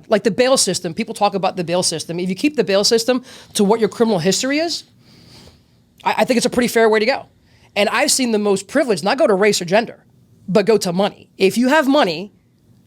Like the bail system, people talk about the bail system. If you keep the bail system to what your criminal history is, I think it's a pretty fair way to go. And I've seen the most privileged not go to race or gender, but go to money. If you have money,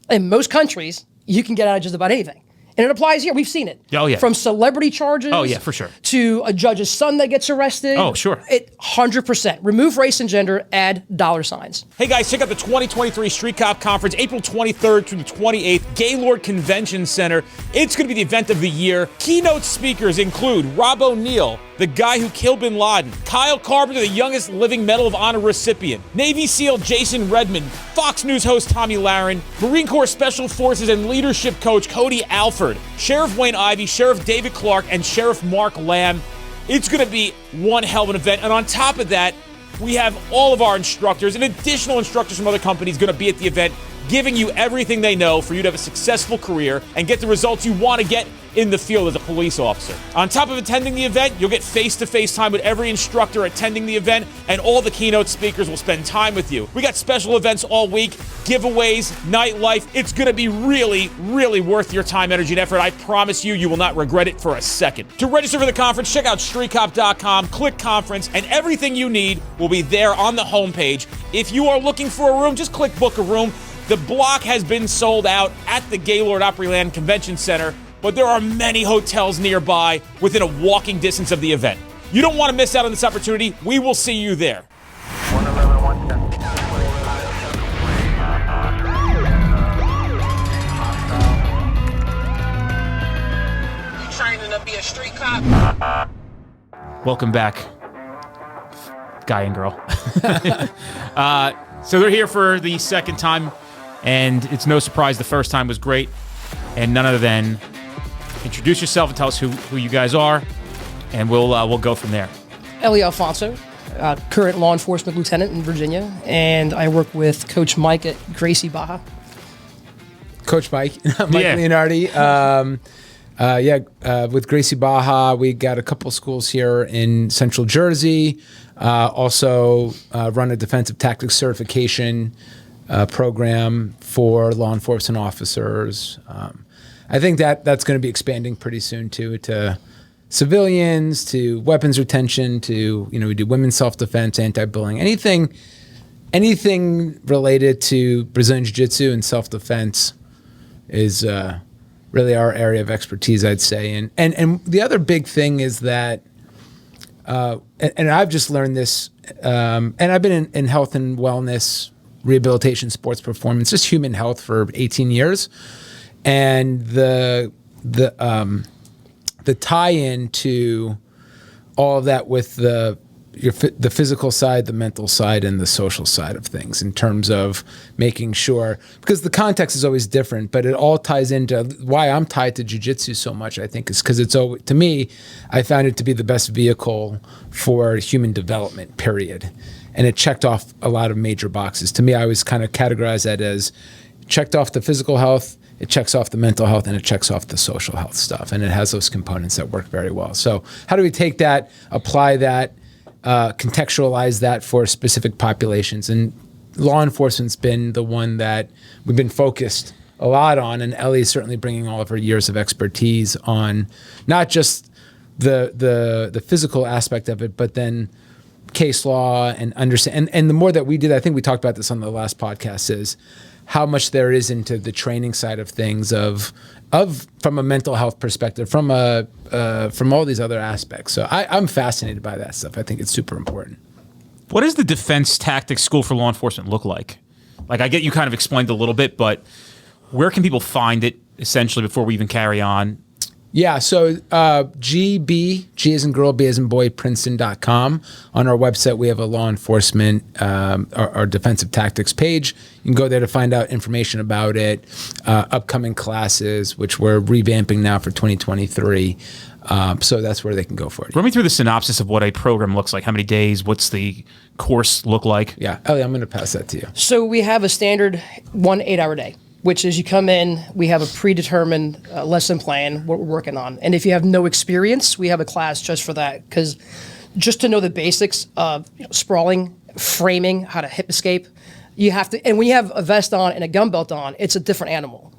in most countries, you can get out of just about anything. And it applies here. We've seen it. Oh, yeah. From celebrity charges. Oh, yeah, for sure. To a judge's son that gets arrested. Oh, sure. 100%. Remove race and gender, add $signs. Hey, guys, check out the 2023 Street Cop Conference, April 23rd through the 28th, Gaylord Convention Center. It's going to be the event of the year. Keynote speakers include Rob O'Neill, the guy who killed bin Laden, Kyle Carpenter, the youngest living Medal of Honor recipient, Navy SEAL Jason Redmond, Fox News host Tommy Lahren, Marine Corps Special Forces and Leadership Coach Cody Alford, Sheriff Wayne Ivey, Sheriff David Clark, and Sheriff Mark Lamb. It's going to be one hell of an event. And on top of that, we have all of our instructors and additional instructors from other companies going to be at the event, giving you everything they know for you to have a successful career and get the results you want to get in the field as a police officer. On top of attending the event, you'll get face-to-face time with every instructor attending the event, and all the keynote speakers will spend time with you. We got special events all week, giveaways, nightlife. It's going to be really, really worth your time, energy, and effort. I promise you, you will not regret it for a second. To register for the conference, check out streetcop.com, click conference, and everything you need will be there on the homepage. If you are looking for a room, just click book a room. The block has been sold out at the Gaylord Opryland Convention Center, but there are many hotels nearby within a walking distance of the event. You don't want to miss out on this opportunity. We will see you there. 111, 110. You training to be a street cop? Welcome back, guy and girl. So they're here for the second time, and it's no surprise the first time was great. And none other than introduce yourself and tell us who you guys are, and we'll go from there. Ely Alfonso, current law enforcement lieutenant in Virginia, and I work with Coach Mike at Gracie Baja. Coach Mike Leonardi. With Gracie Baja, we got a couple schools here in Central Jersey. Also run a defensive tactics certification program for law enforcement officers. I think that's going to be expanding pretty soon too, to civilians, to weapons retention, to, we do women's self-defense, anti-bullying, anything related to Brazilian Jiu-Jitsu and self-defense is really our area of expertise, I'd say. And the other big thing is that, and I've just learned this, and I've been in health and wellness, rehabilitation, sports performance, just human health for 18 years. And the tie-in to all of that with the physical side, the mental side, and the social side of things in terms of making sure, because the context is always different, but it all ties into why I'm tied to jiu-jitsu so much, I think, is because it's always, to me, I found it to be the best vehicle for human development, period. And it checked off a lot of major boxes. To me, I always kind of categorize that as checked off the physical health, it checks off the mental health, and it checks off the social health stuff. And it has those components that work very well. So how do we take that, apply that, contextualize that for specific populations? And law enforcement's been the one that we've been focused a lot on, and Ely's certainly bringing all of her years of expertise on not just the physical aspect of it, but then case law and understand. And the more that we did, I think we talked about this on the last podcast, is how much there is into the training side of things of from a mental health perspective, from all these other aspects. So I'm fascinated by that stuff. I think it's super important. What does the Defense Tactics School for Law Enforcement look like? Like, I get you kind of explained a little bit, but where can people find it, essentially, before we even carry on? Yeah, so G as in girl, B as in boy, Princeton.com. On our website, we have a law enforcement, our defensive tactics page. You can go there to find out information about it, upcoming classes, which we're revamping now for 2023. So that's where they can go for it. Run me through the synopsis of what a program looks like. How many days? What's the course look like? Yeah, Ely, I'm going to pass that to you. So we have a standard 1 8-hour day, which is you come in, we have a predetermined lesson plan, what we're working on. And if you have no experience, we have a class just for that. Because just to know the basics of sprawling, framing, how to hip escape, you have to, and when you have a vest on and a gun belt on, it's a different animal.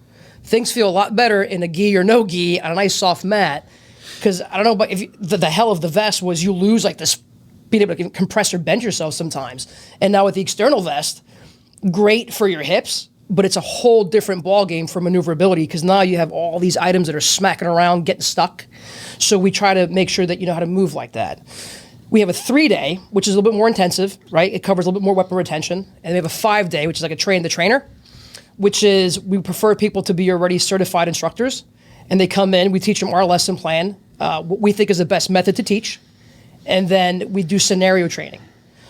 things feel a lot better in a gi or no gi on a nice soft mat. Because I don't know, but the hell of the vest was you lose like this, being able to compress or bend yourself sometimes. And now with the external vest, great for your hips, but it's a whole different ball game for maneuverability because now you have all these items that are smacking around, getting stuck. So we try to make sure that you know how to move like that. We have a 3-day, which is a little bit more intensive, right? It covers a little bit more weapon retention. And we have a 5-day, which is like a train the trainer, which is we prefer people to be already certified instructors. And they come in, we teach them our lesson plan, what we think is the best method to teach. And then we do scenario training.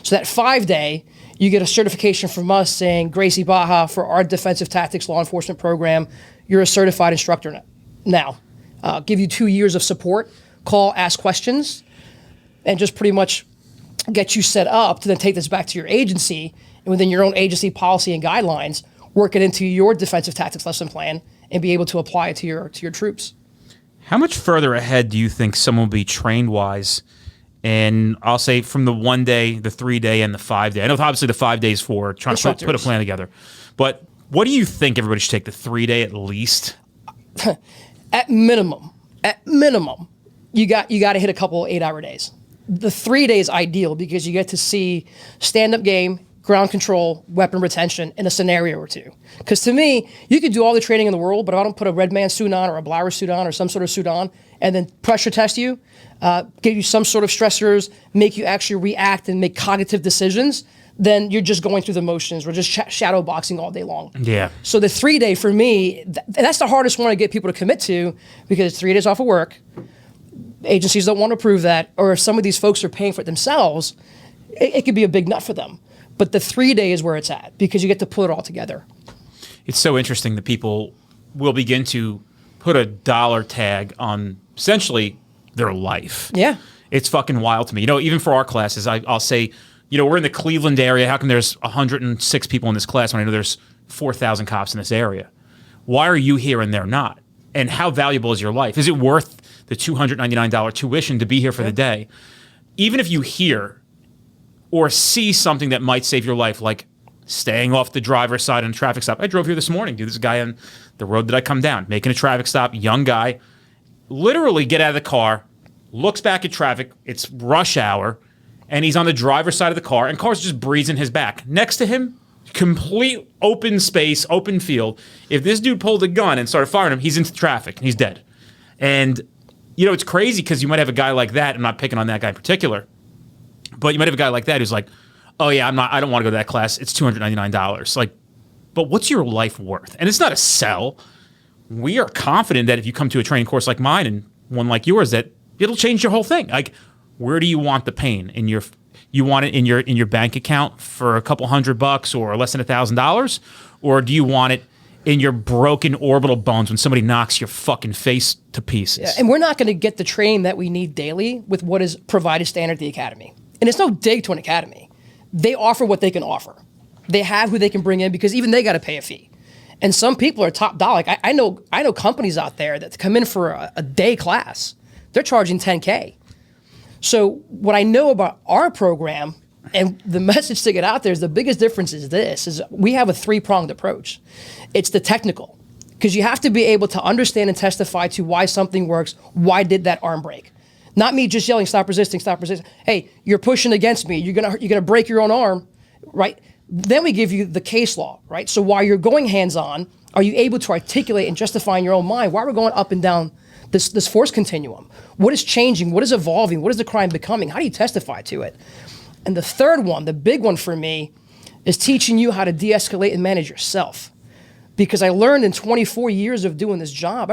So that 5-day, you get a certification from us saying, Gracie Baja, for our defensive tactics law enforcement program, you're a certified instructor now. Give you 2 years of support, call, ask questions, and just pretty much get you set up to then take this back to your agency and within your own agency policy and guidelines, work it into your defensive tactics lesson plan and be able to apply it to your troops. How much further ahead do you think someone will be trained-wise? And I'll say from the 1-day, the 3-day, and the 5-day. I know obviously the 5 days for trying to put a plan together. But what do you think everybody should take, the 3-day at least? At minimum, you got to hit a couple 8-hour days. The 3 days ideal because you get to see stand-up game, ground control, weapon retention in a scenario or two. Because to me, you could do all the training in the world, but if I don't put a red man suit on or a blower suit on or some sort of suit on and then pressure test you, give you some sort of stressors, make you actually react and make cognitive decisions, then you're just going through the motions. We're just shadow boxing all day long. Yeah. So the 3-day for me, that's the hardest one to get people to commit to because it's 3 days off of work. Agencies don't want to approve that, or if some of these folks are paying for it themselves, it could be a big nut for them. But the 3-day is where it's at because you get to pull it all together. It's so interesting that people will begin to put a dollar tag on essentially their life. Yeah. It's fucking wild to me. You know, even for our classes, I'll say, you know, we're in the Cleveland area. How come there's 106 people in this class when I know there's 4,000 cops in this area? Why are you here and they're not? And how valuable is your life? Is it worth the $299 tuition to be here for the day? Even if you hear or see something that might save your life, like staying off the driver's side on a traffic stop. I drove here this morning, dude. This guy on the road that I come down, making a traffic stop, young guy, literally get out of the car, looks back at traffic, it's rush hour, and he's on the driver's side of the car, and car's just breezing his back. Next to him, complete open space, open field. If this dude pulled a gun and started firing him, he's into traffic, and he's dead. And, you know, it's crazy because you might have a guy like that, I'm not picking on that guy in particular, but you might have a guy like that who's like, oh yeah, I don't want to go to that class. It's $299. Like, but what's your life worth? And it's not a sell. We are confident that if you come to a training course like mine and one like yours, that it'll change your whole thing. Like, where do you want the pain in your? You want it in your bank account for a couple $100 or less than $1,000, or do you want it in your broken orbital bones when somebody knocks your fucking face to pieces? Yeah, and we're not going to get the training that we need daily with what is provided standard at the academy. And it's no dig to an academy. They offer what they can offer. They have who they can bring in because even they got to pay a fee. And some people are top dollar. Like I know companies out there that come in for a day class. They're charging $10K. So what I know about our program and the message to get out there is the biggest difference is this, is we have a 3-pronged approach. It's the technical, because you have to be able to understand and testify to why something works. Why did that arm break? Not me just yelling, stop resisting, stop resisting. Hey, you're pushing against me. You're gonna break your own arm, right? Then we give you the case law, right? So while you're going hands-on, are you able to articulate and justify in your own mind why we're going up and down this force continuum? What is changing? What is evolving? What is the crime becoming? How do you testify to it? And the third one, the big one for me, is teaching you how to de-escalate and manage yourself. Because I learned in 24 years of doing this job.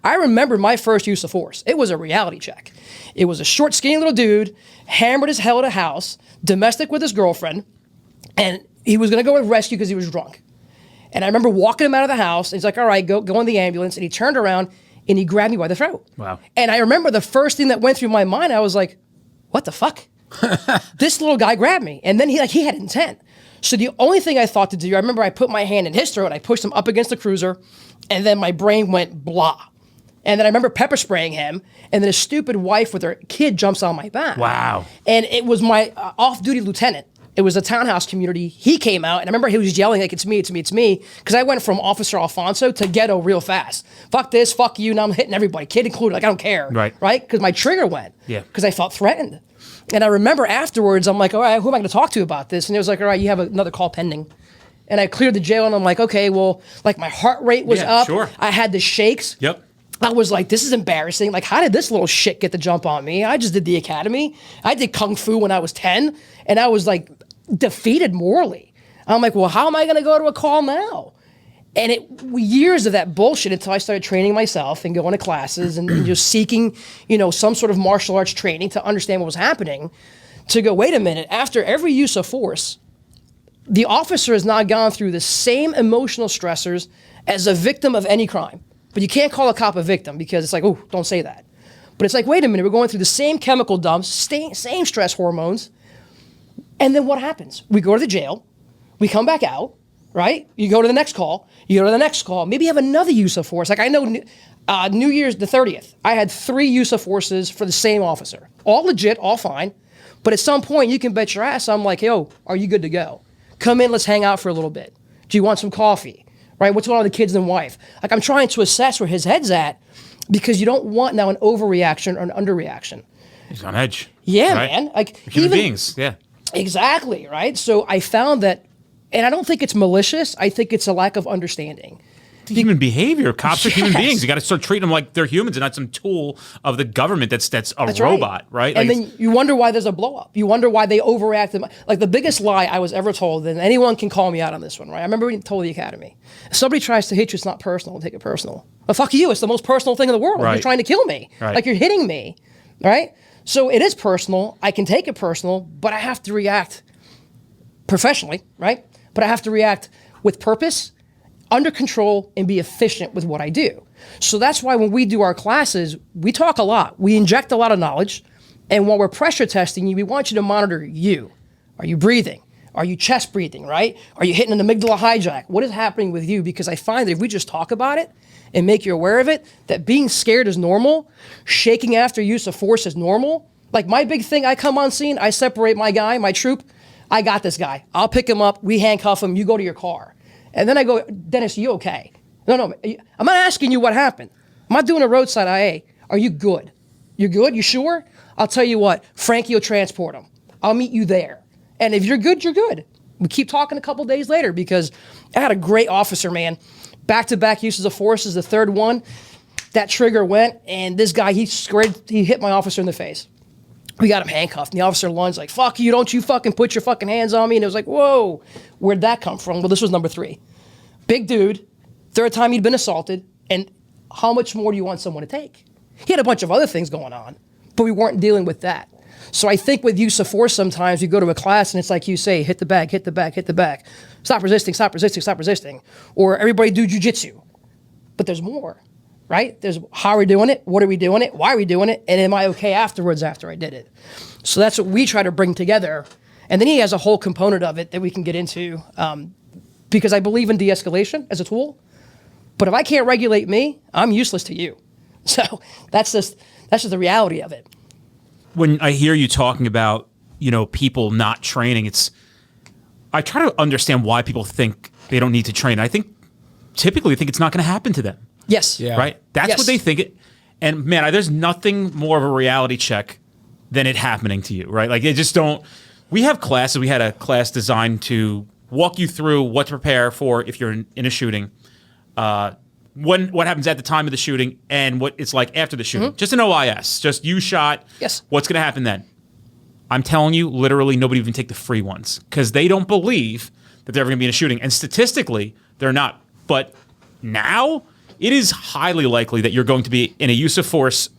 I remember my first use of force. It was a reality check. It was a short, skinny little dude, hammered as hell at a house, domestic with his girlfriend, and he was going to go with rescue because he was drunk. And I remember walking him out of the house, and he's like, all right, go in the ambulance. And he turned around, and he grabbed me by the throat. Wow. And I remember the first thing that went through my mind, I was like, what the fuck? This little guy grabbed me. And then he had intent. So the only thing I thought to do, I remember I put my hand in his throat, I pushed him up against the cruiser, and then my brain went blah. And then I remember pepper spraying him, and then his stupid wife with her kid jumps on my back. Wow. And it was my off-duty lieutenant It was a townhouse community. He came out, and I remember he was yelling like, it's me, it's me, it's me. Because I went from Officer Alfonso to ghetto real fast. Fuck this, fuck you, now I'm hitting everybody, kid included, like I don't care. Right. Right? Because my trigger went. Yeah. Because I felt threatened. And I remember afterwards, I'm like, all right, who am I going to talk to about this? And it was like, all right, you have another call pending. And I cleared the jail, and I'm like, okay, well, like my heart rate was up. Sure. I had the shakes. Yep. I was like, this is embarrassing. Like, how did this little shit get the jump on me? I just did the academy. I did Kung Fu when I was 10, and I was like defeated morally. I'm like, well, how am I going to go to a call now? And years of that bullshit until I started training myself and going to classes and just seeking, some sort of martial arts training to understand what was happening, to go, wait a minute, after every use of force, the officer has not gone through the same emotional stressors as a victim of any crime. But you can't call a cop a victim because it's like, oh, don't say that. But it's like, wait a minute, we're going through the same chemical dumps, same stress hormones. And then what happens? We go to the jail, we come back out, right? You go to the next call, maybe you have another use of force. Like I know New Year's the 30th, I had 3 use of forces for the same officer. All legit, all fine. But at some point, you can bet your ass, I'm like, yo, are you good to go? Come in, let's hang out for a little bit. Do you want some coffee? Right? What's going on with the kids and wife? Like I'm trying to assess where his head's at because you don't want now an overreaction or an underreaction. He's on edge. Yeah, right? man. Like human beings. Yeah. Exactly, right? So I found that, and I don't think it's malicious. I think it's a lack of understanding. Human behavior. Cops are human Yes. beings. You got to start treating them like they're humans and not some tool of the government that's a robot, right? And Like, then you wonder why there's a blow up. You wonder why they overreacted. Like the biggest lie I was ever told, and anyone can call me out on this one, right? I remember being told the academy. If somebody tries to hit you, it's not personal, take it personal. But fuck you, it's the most personal thing in the world. Right. You're trying to kill me. Right. Like you're hitting me, right? So it is personal. I can take it personal, but I have to react professionally, right? But I have to react with purpose, under control, and be efficient with what I do. So that's why when we do our classes, we talk a lot. We inject a lot of knowledge. And while we're pressure testing you, we want you to monitor you. Are you breathing? Are you chest breathing, right? Are you hitting an amygdala hijack? What is happening with you? Because I find that if we just talk about it and make you aware of it, that being scared is normal, shaking after use of force is normal. Like my big thing, I come on scene, I separate my guy, my troop. I got this guy. I'll pick him up, we handcuff him, you go to your car. And then I go, Dennis, you okay? No, I'm not asking you what happened. I'm not doing a roadside IA. Are you good? You're good? You sure? I'll tell you what, Frankie will transport him. I'll meet you there. And if you're good, you're good. We keep talking a couple days later because I had a great officer, man. Back-to-back uses of force is the third one. That trigger went, and this guy, he hit my officer in the face. We got him handcuffed, and the officer lunged like, fuck you, don't you fucking put your fucking hands on me. And it was like, whoa, where'd that come from? Well, this was number 3. Big dude, third time he'd been assaulted, and how much more do you want someone to take? He had a bunch of other things going on, but we weren't dealing with that. So I think with use of force sometimes you go to a class and it's like you say, hit the bag, hit the bag, hit the bag. Stop resisting, stop resisting, stop resisting. Or everybody do jujitsu. But there's more. Right? There's how are we doing it? What are we doing it? Why are we doing it? And am I okay afterwards after I did it? So that's what we try to bring together. And then he has a whole component of it that we can get into because I believe in de-escalation as a tool. But if I can't regulate me, I'm useless to you. So that's just the reality of it. when I hear you talking about, people not training, I try to understand why people think they don't need to train. I think typically it's not going to happen to them. Yes. Yeah. Right? That's what they think. And man, there's nothing more of a reality check than it happening to you, right? Like they just don't. We have classes. We had a class designed to walk you through what to prepare for if you're in a shooting, what happens at the time of the shooting, and what it's like after the shooting. Just an OIS. Just you shot. Yes. What's going to happen then? I'm telling you, literally, nobody even take the free ones because they don't believe that they're ever going to be in a shooting. And statistically, they're not. But now, it is highly likely that you're going to be in a use of force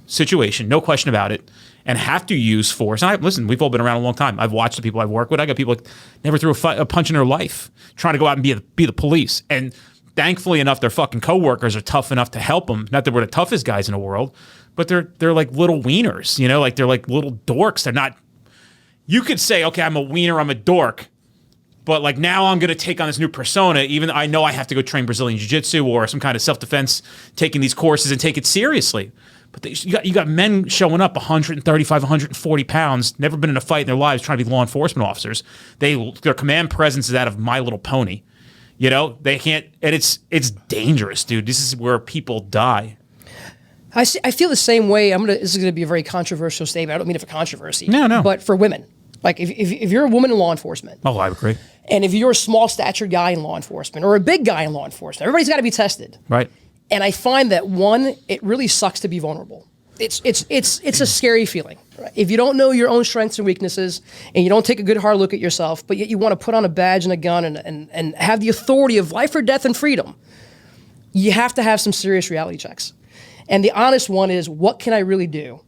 situation, no question about it, and have to use force. And listen, we've all been around a long time. I've watched the people I've worked with. I got people that never threw a punch in their life, trying to go out and be the police. And thankfully enough, their fucking coworkers are tough enough to help them. Not that we're the toughest guys in the world, but they're like little wieners, like they're like little dorks. They're not. You could say, okay, I'm a wiener, I'm a dork, but like now I'm going to take on this new persona, even though I know I have to go train Brazilian Jiu-Jitsu or some kind of self-defense, taking these courses and take it seriously. But you got men showing up 135, 140 pounds, never been in a fight in their lives, trying to be law enforcement officers. Their command presence is that of My Little Pony. You know, they can't, and it's dangerous, dude. This is where people die. I feel the same way. This is gonna be a very controversial statement. I don't mean it for controversy. No. But for women, like if you're a woman in law enforcement, Oh, I agree. and if you're a small statured guy in law enforcement or a big guy in law enforcement, everybody's got to be tested. Right. And I find that one, it really sucks to be vulnerable. It's a scary feeling. Right? If you don't know your own strengths and weaknesses, and you don't take a good hard look at yourself, but yet you want to put on a badge and a gun and have the authority of life or death and freedom, you have to have some serious reality checks. And the honest one is, what can I really do?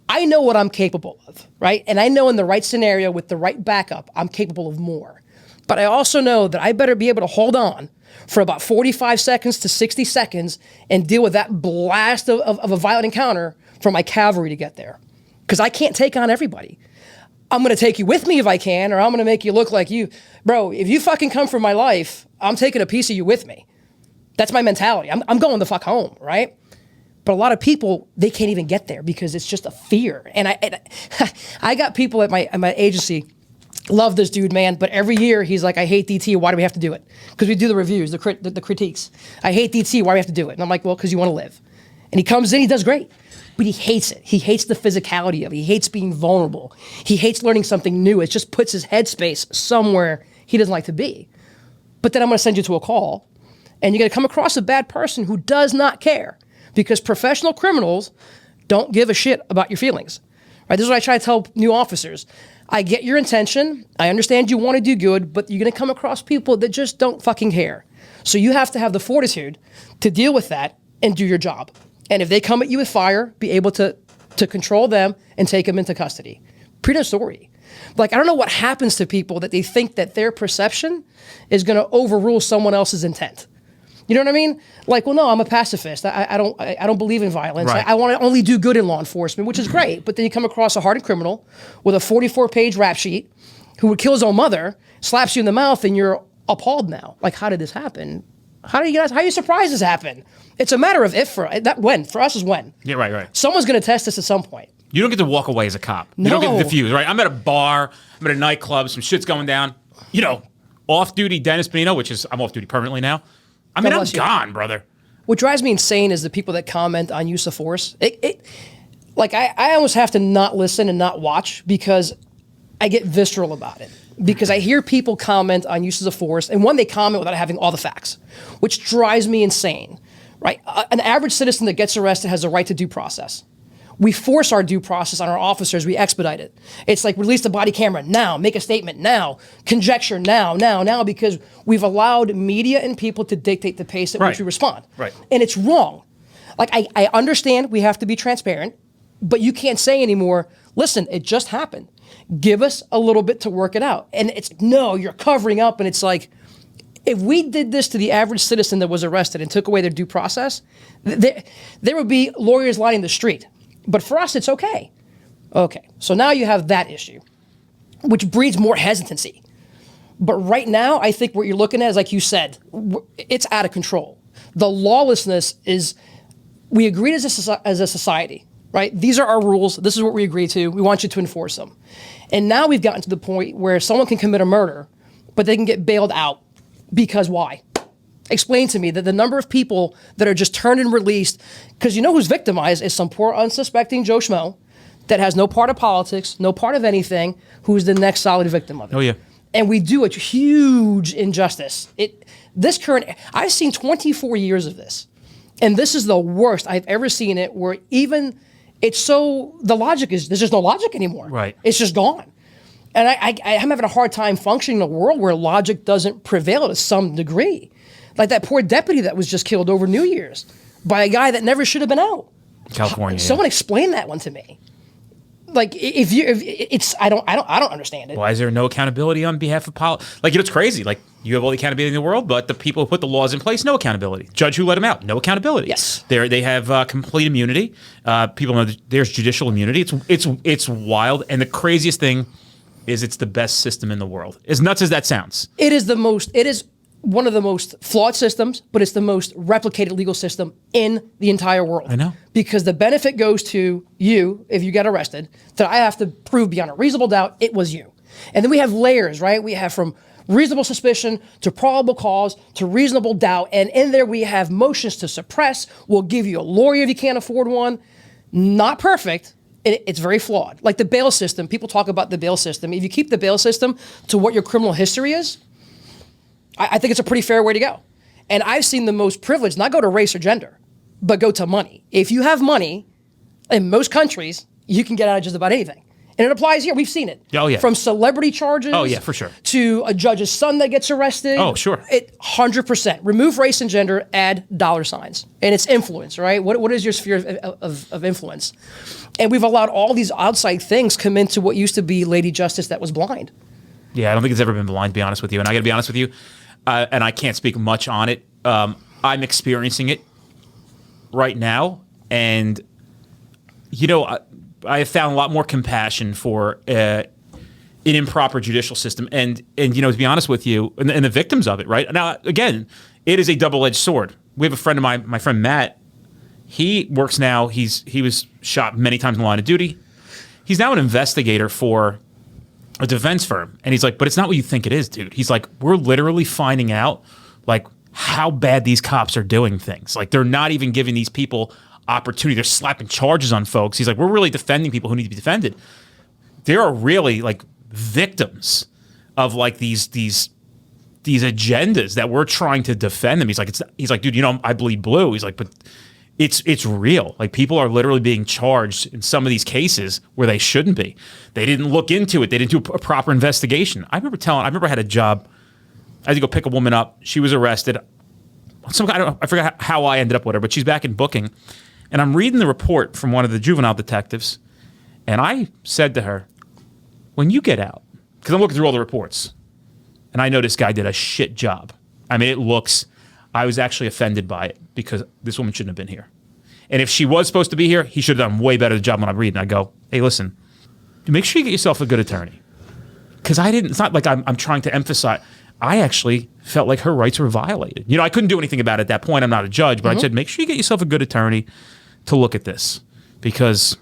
I know what I'm capable of, right? And I know in the right scenario with the right backup, I'm capable of more. But I also know that I better be able to hold on for about 45 seconds to 60 seconds and deal with that blast of a violent encounter for my cavalry to get there. Because I can't take on everybody. I'm going to take you with me if I can, or I'm going to make you look like you. Bro, if you fucking come for my life, I'm taking a piece of you with me. That's my mentality. I'm going the fuck home, right? But a lot of people, they can't even get there because it's just a fear. And I got people at my agency, love this dude, man, but every year he's like, I hate DT, why do we have to do it? Because we do the reviews, the critiques. I hate DT, why do we have to do it? And I'm like, well, because you want to live. And he comes in, he does great, but he hates it. He hates the physicality of it. He hates being vulnerable. He hates learning something new. It just puts his headspace somewhere he doesn't like to be. But then I'm going to send you to a call, and you're going to come across a bad person who does not care, because professional criminals don't give a shit about your feelings. Right? This is what I try to tell new officers. I get your intention. I understand you want to do good, but you're going to come across people that just don't fucking care. So you have to have the fortitude to deal with that and do your job. And if they come at you with fire, be able to control them and take them into custody. Pretty story. Like, I don't know what happens to people that they think that their perception is going to overrule someone else's intent. You know what I mean? Like, well, no, I'm a pacifist. I don't believe in violence. Right. I want to only do good in law enforcement, which is great. But then you come across a hardened criminal with a 44-page rap sheet who would kill his own mother, slaps you in the mouth, and you're appalled now. Like, how did this happen? How are you surprised this happened? It's a matter of if when. For us is when. Yeah, right. Someone's going to test us at some point. You don't get to walk away as a cop. You don't get to diffuse, right? I'm at a bar, I'm at a nightclub, some shit's going down. You know, off-duty Dennis Benino, which is, I'm off-duty permanently now. I mean, I'm gone, brother. What drives me insane is the people that comment on use of force. Like, I almost have to not listen and not watch because I get visceral about it. Because I hear people comment on uses of force, and one, they comment without having all the facts, which drives me insane, right? An average citizen that gets arrested has a right to due process. We force our due process on our officers. We expedite it. It's like, release the body camera now, make a statement now, conjecture now, because we've allowed media and people to dictate the pace at which we respond. Right. And it's wrong. Like, I understand we have to be transparent, but you can't say anymore, listen, it just happened. Give us a little bit to work it out. And it's, no, you're covering up. And it's like, if we did this to the average citizen that was arrested and took away their due process, there would be lawyers lining the street. But for us, it's okay. Okay, so now you have that issue, which breeds more hesitancy. But right now, I think what you're looking at is, like you said, it's out of control. The lawlessness is, we agreed as a society, right? These are our rules. This is what we agree to. We want you to enforce them. And now we've gotten to the point where someone can commit a murder, but they can get bailed out. Because why? Explain to me that the number of people that are just turned and released, because you know who's victimized is some poor unsuspecting Joe Schmo that has no part of politics, no part of anything, who's the next solid victim of it. Oh, yeah. And we do a huge injustice. I've seen 24 years of this, and this is the worst I've ever seen it, where even there's just no logic anymore. Right. It's just gone. And I'm having a hard time functioning in a world where logic doesn't prevail to some degree. Like that poor deputy that was just killed over New Year's by a guy that never should have been out. California. Someone explain that one to me. Like, I don't understand it. Why is there no accountability on behalf of Like, you know, it's crazy. Like, you have all the accountability in the world, but the people who put the laws in place, no accountability. Judge who let them out, no accountability. Yes. They have complete immunity. People know there's judicial immunity. It's wild, and the craziest thing is it's the best system in the world. As nuts as that sounds. It is one of the most flawed systems, but it's the most replicated legal system in the entire world. I know. Because the benefit goes to you if you get arrested, that I have to prove beyond a reasonable doubt it was you. And then we have layers, right? We have from reasonable suspicion to probable cause to reasonable doubt. And in there we have motions to suppress. We'll give you a lawyer if you can't afford one. Not perfect. It's very flawed. Like the bail system, people talk about the bail system. If you keep the bail system to what your criminal history is, I think it's a pretty fair way to go. And I've seen the most privileged not go to race or gender, but go to money. If you have money, in most countries, you can get out of just about anything. And it applies here. We've seen it. Oh, yeah. From celebrity charges. Oh, yeah, for sure. To a judge's son that gets arrested. Oh, sure. 100%. Remove race and gender, add dollar signs. And it's influence, right? What is your sphere of influence? And we've allowed all these outside things come into what used to be Lady Justice that was blind. Yeah, I don't think it's ever been blind, to be honest with you. And I got to be honest with you, and I can't speak much on it. I'm experiencing it right now. And, you know, I have found a lot more compassion for an improper judicial system, and you know, to be honest with you, and the victims of it. Right now, again, it is a double-edged sword. We have a friend of mine, my friend Matt. He works now. He was shot many times in the line of duty. He's now an investigator for a defense firm, and he's like, but it's not what you think it is, dude. He's like, we're literally finding out like how bad these cops are doing things. Like they're not even giving these people opportunity. They're slapping charges on folks. He's like, we're really defending people who need to be defended. There are really like victims of like these agendas that we're trying to defend them. He's like, dude, you know, I bleed blue. He's like, but it's real. Like people are literally being charged in some of these cases where they shouldn't be. They didn't look into it. They didn't do a proper investigation. I remember I had a job. I had to go pick a woman up. She was arrested. I forgot how I ended up with her, but she's back in booking. And I'm reading the report from one of the juvenile detectives, and I said to her, when you get out, because I'm looking through all the reports, and I know this guy did a shit job. I mean, I was actually offended by it because this woman shouldn't have been here. And if she was supposed to be here, he should have done way better the job when I'm reading. I go, hey, listen, make sure you get yourself a good attorney. Because it's not like I'm trying to emphasize. I actually felt like her rights were violated. You know, I couldn't do anything about it at that point. I'm not a judge, but I said, make sure you get yourself a good attorney to look at this, because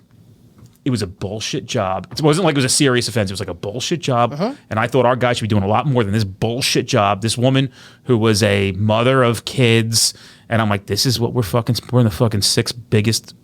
it was a bullshit job. It wasn't like it was a serious offense. It was like a bullshit job. And I thought our guy should be doing a lot more than this bullshit job. This woman who was a mother of kids. And I'm like, this is what we're in the fucking 6th biggest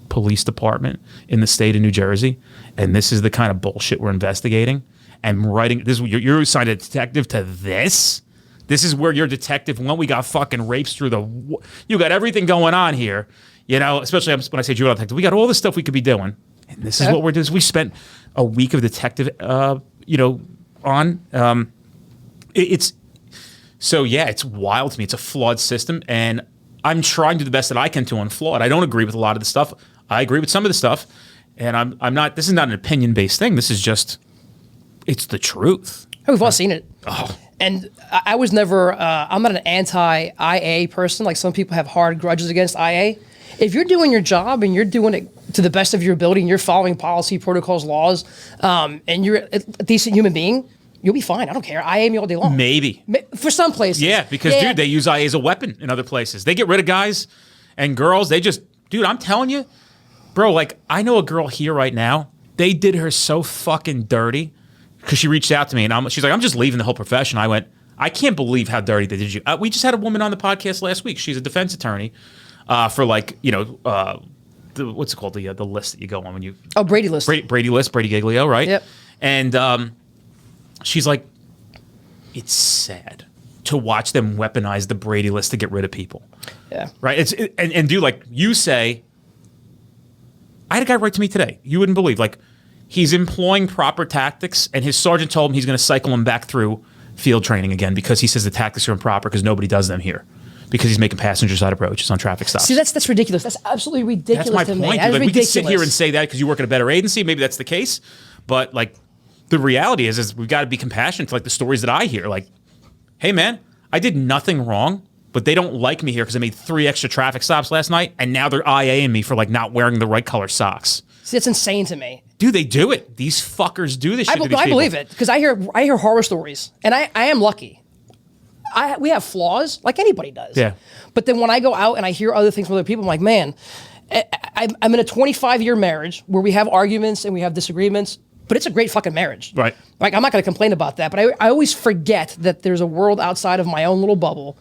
police department in the state of New Jersey. And this is the kind of bullshit we're investigating. And writing this, you're assigned a detective to this. This is where your detective went. We got fucking rapes through you got everything going on here. You know, especially when I say juvenile detective, we got all this stuff we could be doing. And this is what we're doing. We spent a week of detective, on. It's wild to me. It's a flawed system, and I'm trying to do the best that I can to unflaw it. I don't agree with a lot of the stuff. I agree with some of the stuff, and I'm not. This is not an opinion-based thing. This is just, it's the truth. We've all seen it. And I was never. I'm not an anti-IA person. Like some people have hard grudges against IA. If you're doing your job and you're doing it to the best of your ability and you're following policy, protocols, laws, and you're a decent human being, you'll be fine. I don't care. IA me all day long. Maybe. For some places. Yeah, because, dude, they use IA as a weapon in other places. They get rid of guys and girls. Dude, I'm telling you, bro, like, I know a girl here right now. They did her so fucking dirty because she reached out to me, and she's like, I'm just leaving the whole profession. I went, I can't believe how dirty they did you. We just had a woman on the podcast last week. She's a defense attorney. For like, you know, what's it called? The list that you go on when you... Oh, Brady list. Brady list, Brady Giglio, right? Yep. And she's like, it's sad to watch them weaponize the Brady list to get rid of people. Yeah. Right? And dude, like you say, I had a guy write to me today. You wouldn't believe. Like, he's employing proper tactics, and his sergeant told him he's going to cycle him back through field training again because he says the tactics are improper because nobody does them here. Because he's making passenger side approaches on traffic stops. See, that's ridiculous. That's absolutely ridiculous. That's my to point. Me. That's like, ridiculous. We can sit here and say that because you work at a better agency. Maybe that's the case. But like, the reality is we've got to be compassionate to like the stories that I hear. Like, hey man, I did nothing wrong, but they don't like me here because I made 3 extra traffic stops last night, and now they're IAing me for like not wearing the right color socks. See, that's insane to me. Dude, they do it. These fuckers do this shit to these people. I believe it because I hear horror stories, and I am lucky. we have flaws like anybody does. Yeah. But then when I go out and I hear other things from other people, I'm like, man, I'm in a 25-year marriage where we have arguments and we have disagreements, but it's a great fucking marriage. Right. Like, I'm not going to complain about that, but I always forget that there's a world outside of my own little bubble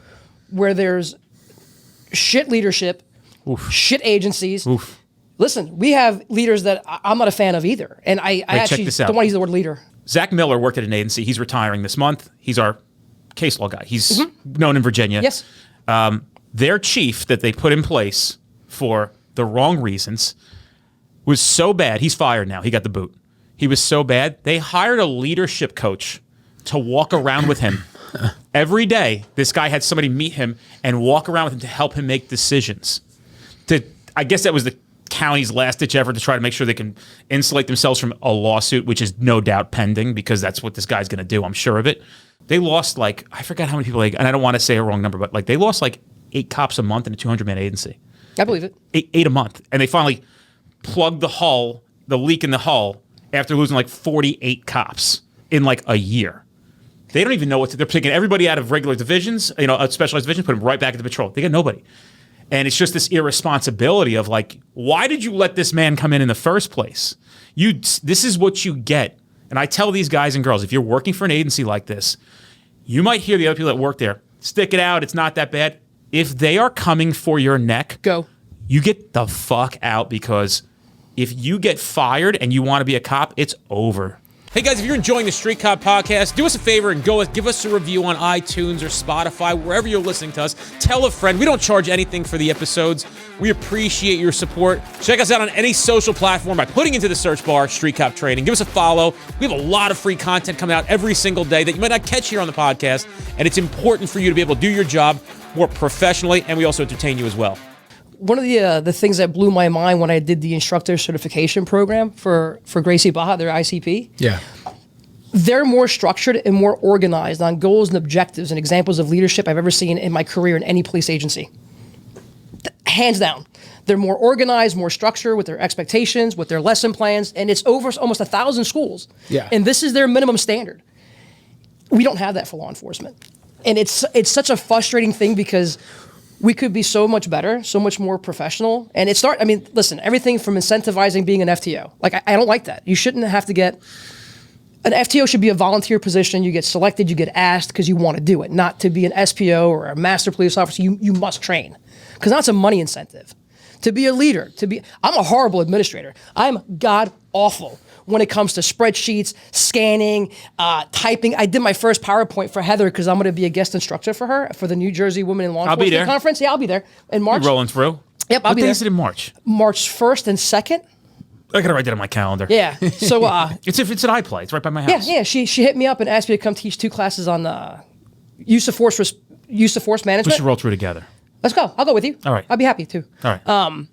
where there's shit leadership, shit agencies. Listen, we have leaders that I'm not a fan of either. And I actually don't want to use the word leader. Zach Miller worked at an agency. He's retiring this month. He's our case law guy. He's known in Virginia. Yes. Their chief that they put in place for the wrong reasons was so bad. He's fired now. He got the boot. He was so bad. They hired a leadership coach to walk around with him. Every day, this guy had somebody meet him and walk around with him to help him make decisions. I guess that was the county's last-ditch effort to try to make sure they can insulate themselves from a lawsuit, which is no doubt pending because that's what this guy's going to do. I'm sure of it. They lost I forgot how many people, and I don't want to say a wrong number, but they lost 8 cops a month in a 200-man agency. I believe it. Eight a month. And they finally plugged the leak in the hull after losing 48 cops in a year. They don't even know they're taking everybody out of regular divisions, specialized divisions, put them right back into patrol. They got nobody. And it's just this irresponsibility of why did you let this man come in the first place? This is what you get. And I tell these guys and girls, if you're working for an agency like this, you might hear the other people that work there, stick it out, it's not that bad. If they are coming for your neck, go. You get the fuck out, because if you get fired and you want to be a cop, it's over. Hey guys, if you're enjoying the Street Cop podcast, do us a favor and give us a review on iTunes or Spotify, wherever you're listening to us. Tell a friend. We don't charge anything for the episodes. We appreciate your support. Check us out on any social platform by putting into the search bar Street Cop Training. Give us a follow. We have a lot of free content coming out every single day that you might not catch here on the podcast, and it's important for you to be able to do your job more professionally, and we also entertain you as well. One of the things that blew my mind when I did the instructor certification program for Gracie Baja, their ICP. Yeah. They're more structured and more organized on goals and objectives and examples of leadership I've ever seen in my career in any police agency. Hands down. They're more organized, more structured with their expectations, with their lesson plans, and it's over almost 1,000 schools. Yeah. And this is their minimum standard. We don't have that for law enforcement. And it's such a frustrating thing because we could be so much better, so much more professional. And listen, everything from incentivizing being an FTO. I don't like that. You shouldn't have to get, an FTO should be a volunteer position. You get selected, you get asked because you want to do it, not to be an SPO or a master police officer. You must train, because that's a money incentive. To be a leader, I'm a horrible administrator. I'm god awful when it comes to spreadsheets, scanning, typing. I did my first PowerPoint for Heather because I'm going to be a guest instructor for her for the New Jersey Women in Law Enforcement Conference. Yeah, I'll be there in March. You're rolling through? Yep, I'll be there. What day is it in March? March 1st and 2nd. I got to write that on my calendar. Yeah. So it's an iPlay. It's right by my house. Yeah. She hit me up and asked me to come teach 2 classes on use of force management. We should roll through together. Let's go. I'll go with you. All right. I'll be happy to. All right.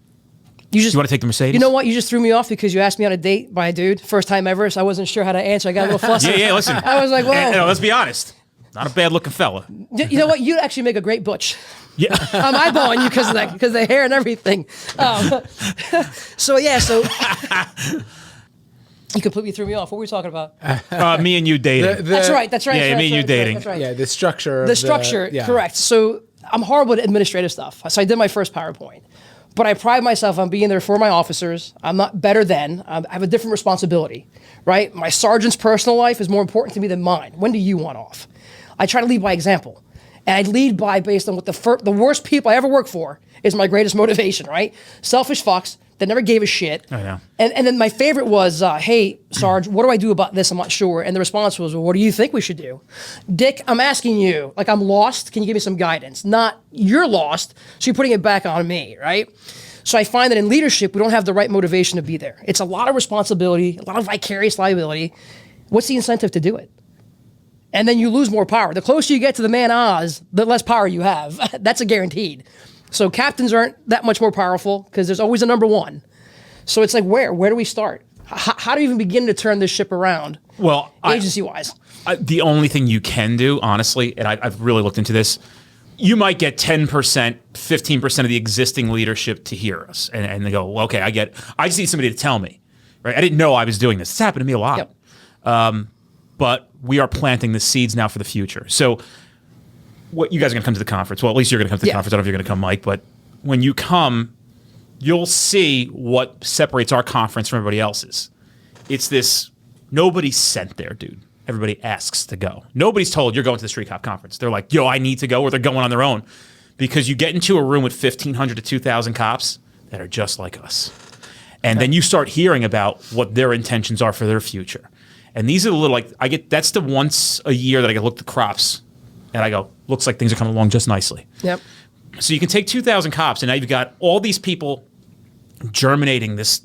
You want to take the Mercedes? You know what? You just threw me off because you asked me on a date by a dude, first time ever, so I wasn't sure how to answer. I got a little flustered. Yeah, listen. I was like, whoa. Let's be honest. Not a bad-looking fella. You know what? You'd actually make a great butch. Yeah. I'm eyeballing you because of that, because the hair and everything. So you completely threw me off. What were we talking about? Me and you dating. That's right. Yeah, me and you dating. That's right. Yeah, the structure. The structure, correct. So I'm horrible at administrative stuff. So I did my first PowerPoint. But I pride myself on being there for my officers. I'm not better than. I have a different responsibility, right? My sergeant's personal life is more important to me than mine. When do you want off? I try to lead by example. And I lead based on what the worst people I ever worked for is my greatest motivation, right? Selfish fucks that never gave a shit. I know. And then my favorite was, hey, Sarge, what do I do about this? I'm not sure. And the response was, well, what do you think we should do? Dick, I'm asking you, I'm lost. Can you give me some guidance? Not, you're lost, so you're putting it back on me, right? So I find that in leadership, we don't have the right motivation to be there. It's a lot of responsibility, a lot of vicarious liability. What's the incentive to do it? And then you lose more power. The closer you get to the man Oz, the less power you have. That's a guaranteed. So captains aren't that much more powerful because there's always a number one. So it's where do we start? How do we even begin to turn this ship around? Well, agency-wise. The only thing you can do, honestly, and I've really looked into this, you might get 10%, 15% of the existing leadership to hear us. And they go, well, okay, I just need somebody to tell me. Right? I didn't know I was doing this. It's happened to me a lot. Yep. But we are planting the seeds now for the future. So what you guys are going to come to the conference. Well, at least you're going to come to the conference. I don't know if you're going to come, Mike, but when you come, you'll see what separates our conference from everybody else's. It's this, nobody's sent there, dude. Everybody asks to go. Nobody's told you're going to the Street Cop conference. They're like, yo, I need to go, or they're going on their own. Because you get into a room with 1,500 to 2,000 cops that are just like us. And then you start hearing about what their intentions are for their future. And these are the little, that's the once a year that I get to look at the crops. And I go, looks like things are coming along just nicely. Yep. So you can take 2,000 cops, and now you've got all these people germinating this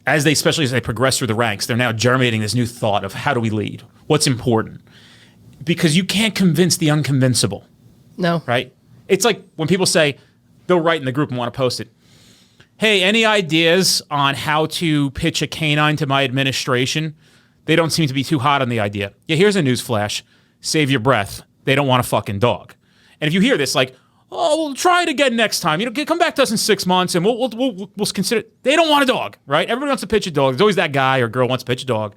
especially as they progress through the ranks, they're now germinating this new thought of how do we lead? What's important? Because you can't convince the unconvincible. No. Right? It's like when people say, they'll write in the group and want to post it. Hey, any ideas on how to pitch a canine to my administration? They don't seem to be too hot on the idea. Yeah, here's a news flash. Save your breath. They don't want a fucking dog. And if you hear this, like, oh, we'll try it again next time. Come back to us in 6 months and we'll consider it. They don't want a dog, right? Everybody wants to pitch a dog. There's always that guy or girl wants to pitch a dog.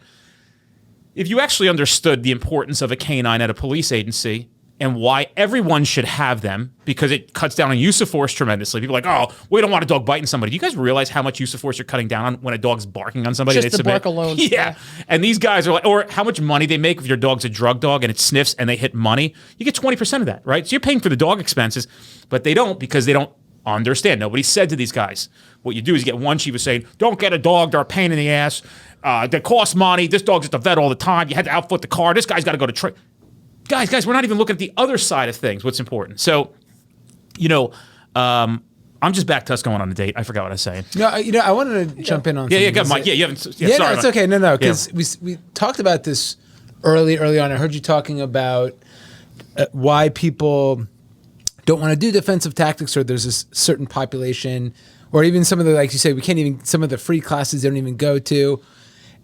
If you actually understood the importance of a canine at a police agency and why everyone should have them, because it cuts down on use of force tremendously. People are like, oh, we don't want a dog biting somebody. Do you guys realize how much use of force you're cutting down on when a dog's barking on somebody? Just the bark alone. Yeah. And these guys are like, or how much money they make if your dog's a drug dog and it sniffs and they hit money. You get 20% of that, right? So you're paying for the dog expenses, but they don't because they don't understand. Nobody said to these guys. What you do is you get one chief saying, don't get a dog. They're a pain in the ass. They cost money. This dog's at the vet all the time. You had to outfoot the car. This guy's got to go to trade. Guys, we're not even looking at the other side of things, what's important. So, I'm just back to us going on a date. I forgot what I was saying. No, I wanted to jump in on Yeah, something. go, Mike. Yeah, you haven't. Yeah, sorry. no, it's okay. No, because we talked about this early on. I heard you talking about why people don't want to do defensive tactics, or there's a certain population, or even some of the, like you say, some of the free classes they don't even go to.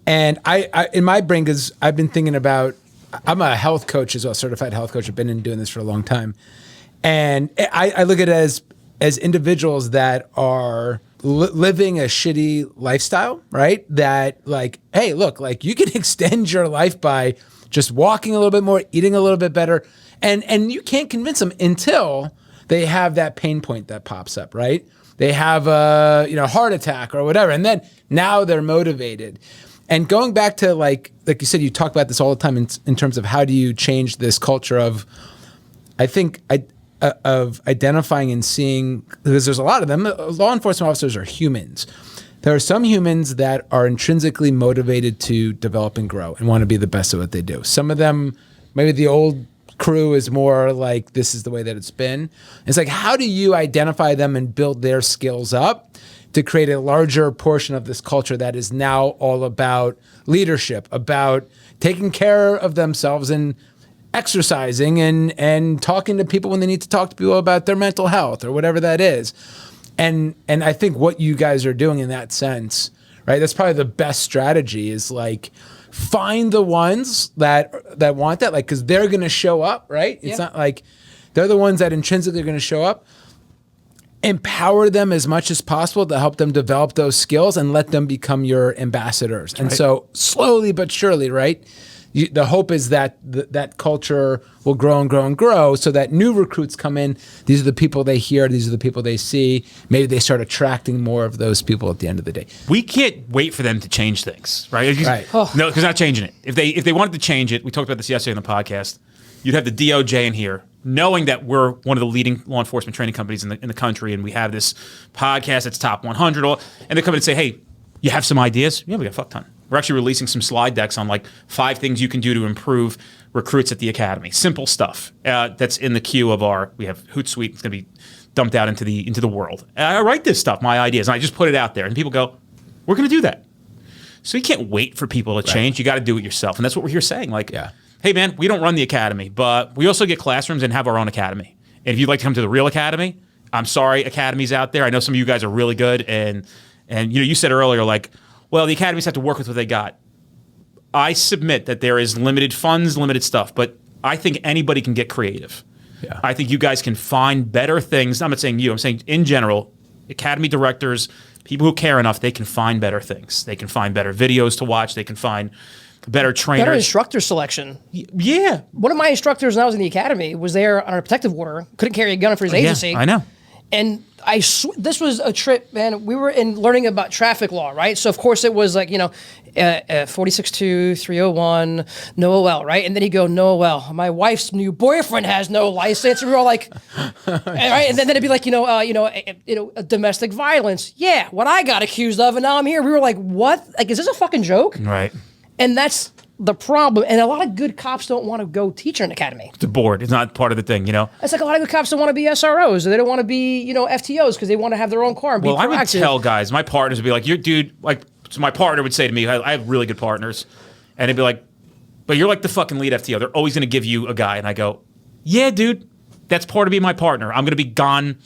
And I in my brain, because I've been thinking about, I'm a health coach as well, certified health coach. I've been doing this for a long time. And I look at it as individuals that are living a shitty lifestyle, right? That like, hey, look, like you can extend your life by just walking a little bit more, eating a little bit better. And you can't convince them until they have that pain point that pops up, right? They have a heart attack or whatever. And then now they're motivated. And going back to like you said, you talk about this all the time in terms of how do you change this culture of, I think, of identifying and seeing, because there's a lot of them. Law enforcement officers are humans. There are some humans that are intrinsically motivated to develop and grow and want to be the best at what they do. Some of them, maybe the old crew is more like, this is the way that it's been. It's like, how do you identify them and build their skills up to create a larger portion of this culture that is now all about leadership, about taking care of themselves and exercising and talking to people when they need to talk to people about their mental health or whatever that is. And I think what you guys are doing in that sense, right? That's probably the best strategy is like find the ones that want that, like, because they're going to show up, right? It's not like they're the ones that intrinsically are going to show up. Empower them as much as possible to help them develop those skills and let them become your ambassadors. And so slowly but surely, right? The hope is that that culture will grow and grow and grow so that new recruits come in. These are the people they hear. These are the people they see. Maybe they start attracting more of those people at the end of the day. We can't wait for them to change things, right? Right. No, because they're not changing it. If they wanted to change it, we talked about this yesterday on the podcast, you'd have the DOJ in here, knowing that we're one of the leading law enforcement training companies in the country, and we have this podcast that's top 100, and they come in and say, hey, you have some ideas? Yeah, we got a fuck ton. We're actually releasing some slide decks on like 5 things you can do to improve recruits at the academy. Simple stuff that's in the queue of we have Hootsuite. It's going to be dumped out into the world. I write this stuff, my ideas, and I just put it out there, and people go, we're going to do that. So you can't wait for people to change. You got to do it yourself, and that's what we're here saying. Like, hey, man, we don't run the academy, but we also get classrooms and have our own academy. And if you'd like to come to the real academy, I'm sorry, academies out there. I know some of you guys are really good, and you said earlier, like, well, the academies have to work with what they got. I submit that there is limited funds, limited stuff, but I think anybody can get creative. Yeah. I think you guys can find better things. I'm not saying you, I'm saying in general, academy directors, people who care enough, they can find better things. They can find better videos to watch. They can find better trainers. Better instructor selection. Yeah. One of my instructors when I was in the academy was there on a protective order, couldn't carry a gun for his agency. Yeah, I know. And this was a trip, man. We were in learning about traffic law, right? So of course it was like 46.2, 301, no OL, right? And then he'd go, no OL. My wife's new boyfriend has no license. And we were all like, right? And then it'd be like, domestic violence. Yeah, what I got accused of, and now I'm here. We were like, what? Like, is this a fucking joke? Right. And that's the problem. And a lot of good cops don't want to go teach in an academy. The board is not part of the thing, It's like a lot of good cops don't want to be SROs, or they don't want to be, FTOs because they want to have their own car and be proactive. I would tell guys, my partners would be like, so my partner would say to me, I have really good partners, and they'd be like, but you're like the fucking lead FTO. They're always going to give you a guy. And I go, yeah, dude, that's part of being my partner. I'm going to be gone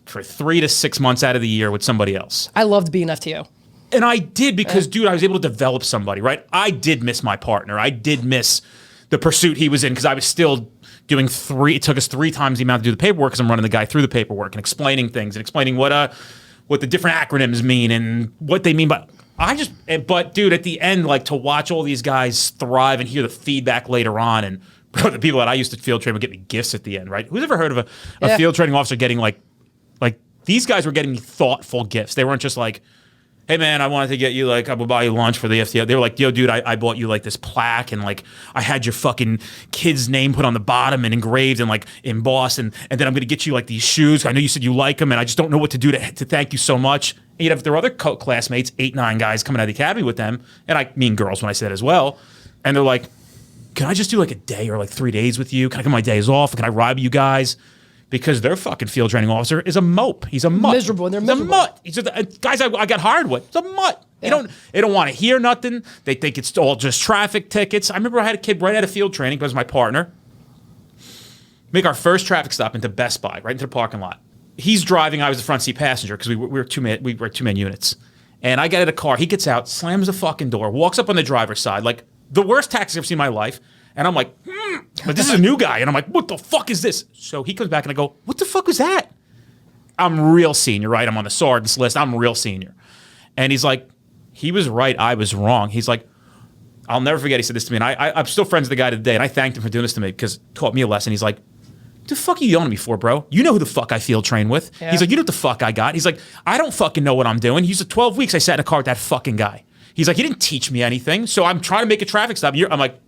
for 3 to 6 months out of the year with somebody else. I loved being FTO. And I did because, dude, I was able to develop somebody, right? I did miss my partner. I did miss the pursuit he was in because I was still doing it took us 3 times the amount to do the paperwork because I'm running the guy through the paperwork and explaining things and explaining what the different acronyms mean and what they mean by. But dude, at the end, like to watch all these guys thrive and hear the feedback later on, and bro, the people that I used to field train would get me gifts at the end, right? Who's ever heard of a field training officer getting like these guys were getting thoughtful gifts? They weren't just like, hey man, I wanted to get you I will buy you lunch for the FTO. They were like, yo dude, I bought you like this plaque and like I had your fucking kid's name put on the bottom and engraved and like embossed and then I'm gonna get you like these shoes. I know you said you like them and I just don't know what to do to thank you so much. And you'd have their other classmates, 8, 9 guys coming out of the academy with them, and I mean girls when I say that as well, and they're like, can I just do like a day or like 3 days with you? Can I get my days off? Can I ride with you guys? Because their fucking field training officer is a mope. He's a mutt. Miserable, and they're He's miserable. a mutt. He's guys I got hired with. It's a mutt. Yeah. They don't want to hear nothing. They think it's all just traffic tickets. I remember I had a kid right out of field training because my partner make our first traffic stop into Best Buy, right into the parking lot. He's driving. I was the front seat passenger because we were two-man units. And I get in a car. He gets out, slams the fucking door, walks up on the driver's side, like the worst taxi I've ever seen in my life. And I'm like, but this is a new guy. And I'm like, what the fuck is this? So he comes back and I go, what the fuck was that? I'm real senior, right? I'm on the sergeant's list. I'm real senior. And he's like, he was right. I was wrong. He's like, I'll never forget. He said this to me. And I'm still friends with the guy today. And I thanked him for doing this to me because it taught me a lesson. He's like, what the fuck are you yelling at me for, bro? You know who the fuck I field train with. Yeah. He's like, you know what the fuck I got? He's like, I don't fucking know what I'm doing. He's like, 12 weeks I sat in a car with that fucking guy. He's like, he didn't teach me anything. So I'm trying to make a traffic stop. I'm like,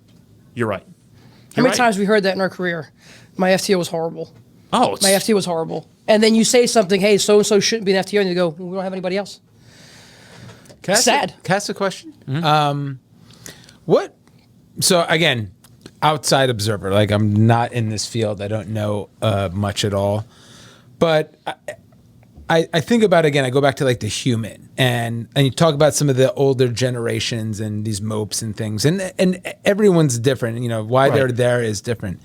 you're right. How many times we heard that in our career? My FTO was horrible. Oh, my FTO was horrible. And then you say something, hey, so-and-so shouldn't be an FTO, and you go, well, we don't have anybody else. Sad. Can I ask a question? Mm-hmm. So again, outside observer, like I'm not in this field. I don't know much at all. But I think about, again, I go back to like the human and you talk about some of the older generations and these mopes and things and everyone's different, why they're there is different.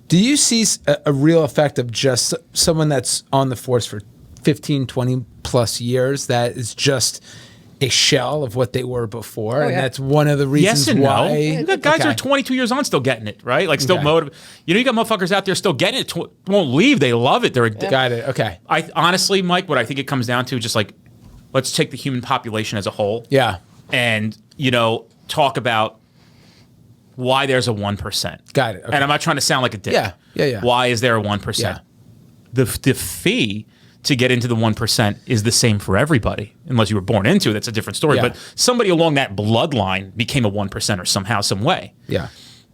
Do you see a real effect of just someone that's on the force for 15, 20 plus years that is just a shell of what they were before? And that's one of the reasons yes and why. No. You got guys are 22 years on still getting it, right? Like still motivated. You got motherfuckers out there still getting it, won't leave. They love it. They're Got it. Okay. I honestly, Mike, what I think it comes down to, just like, let's take the human population as a whole. Yeah. And, talk about why there's a 1%. Got it. Okay. And I'm not trying to sound like a dick. Yeah. Why is there a 1%? Yeah. The fee to get into the 1% is the same for everybody. Unless you were born into it, that's a different story. Yeah. But somebody along that bloodline became a 1%er somehow, some way. Yeah.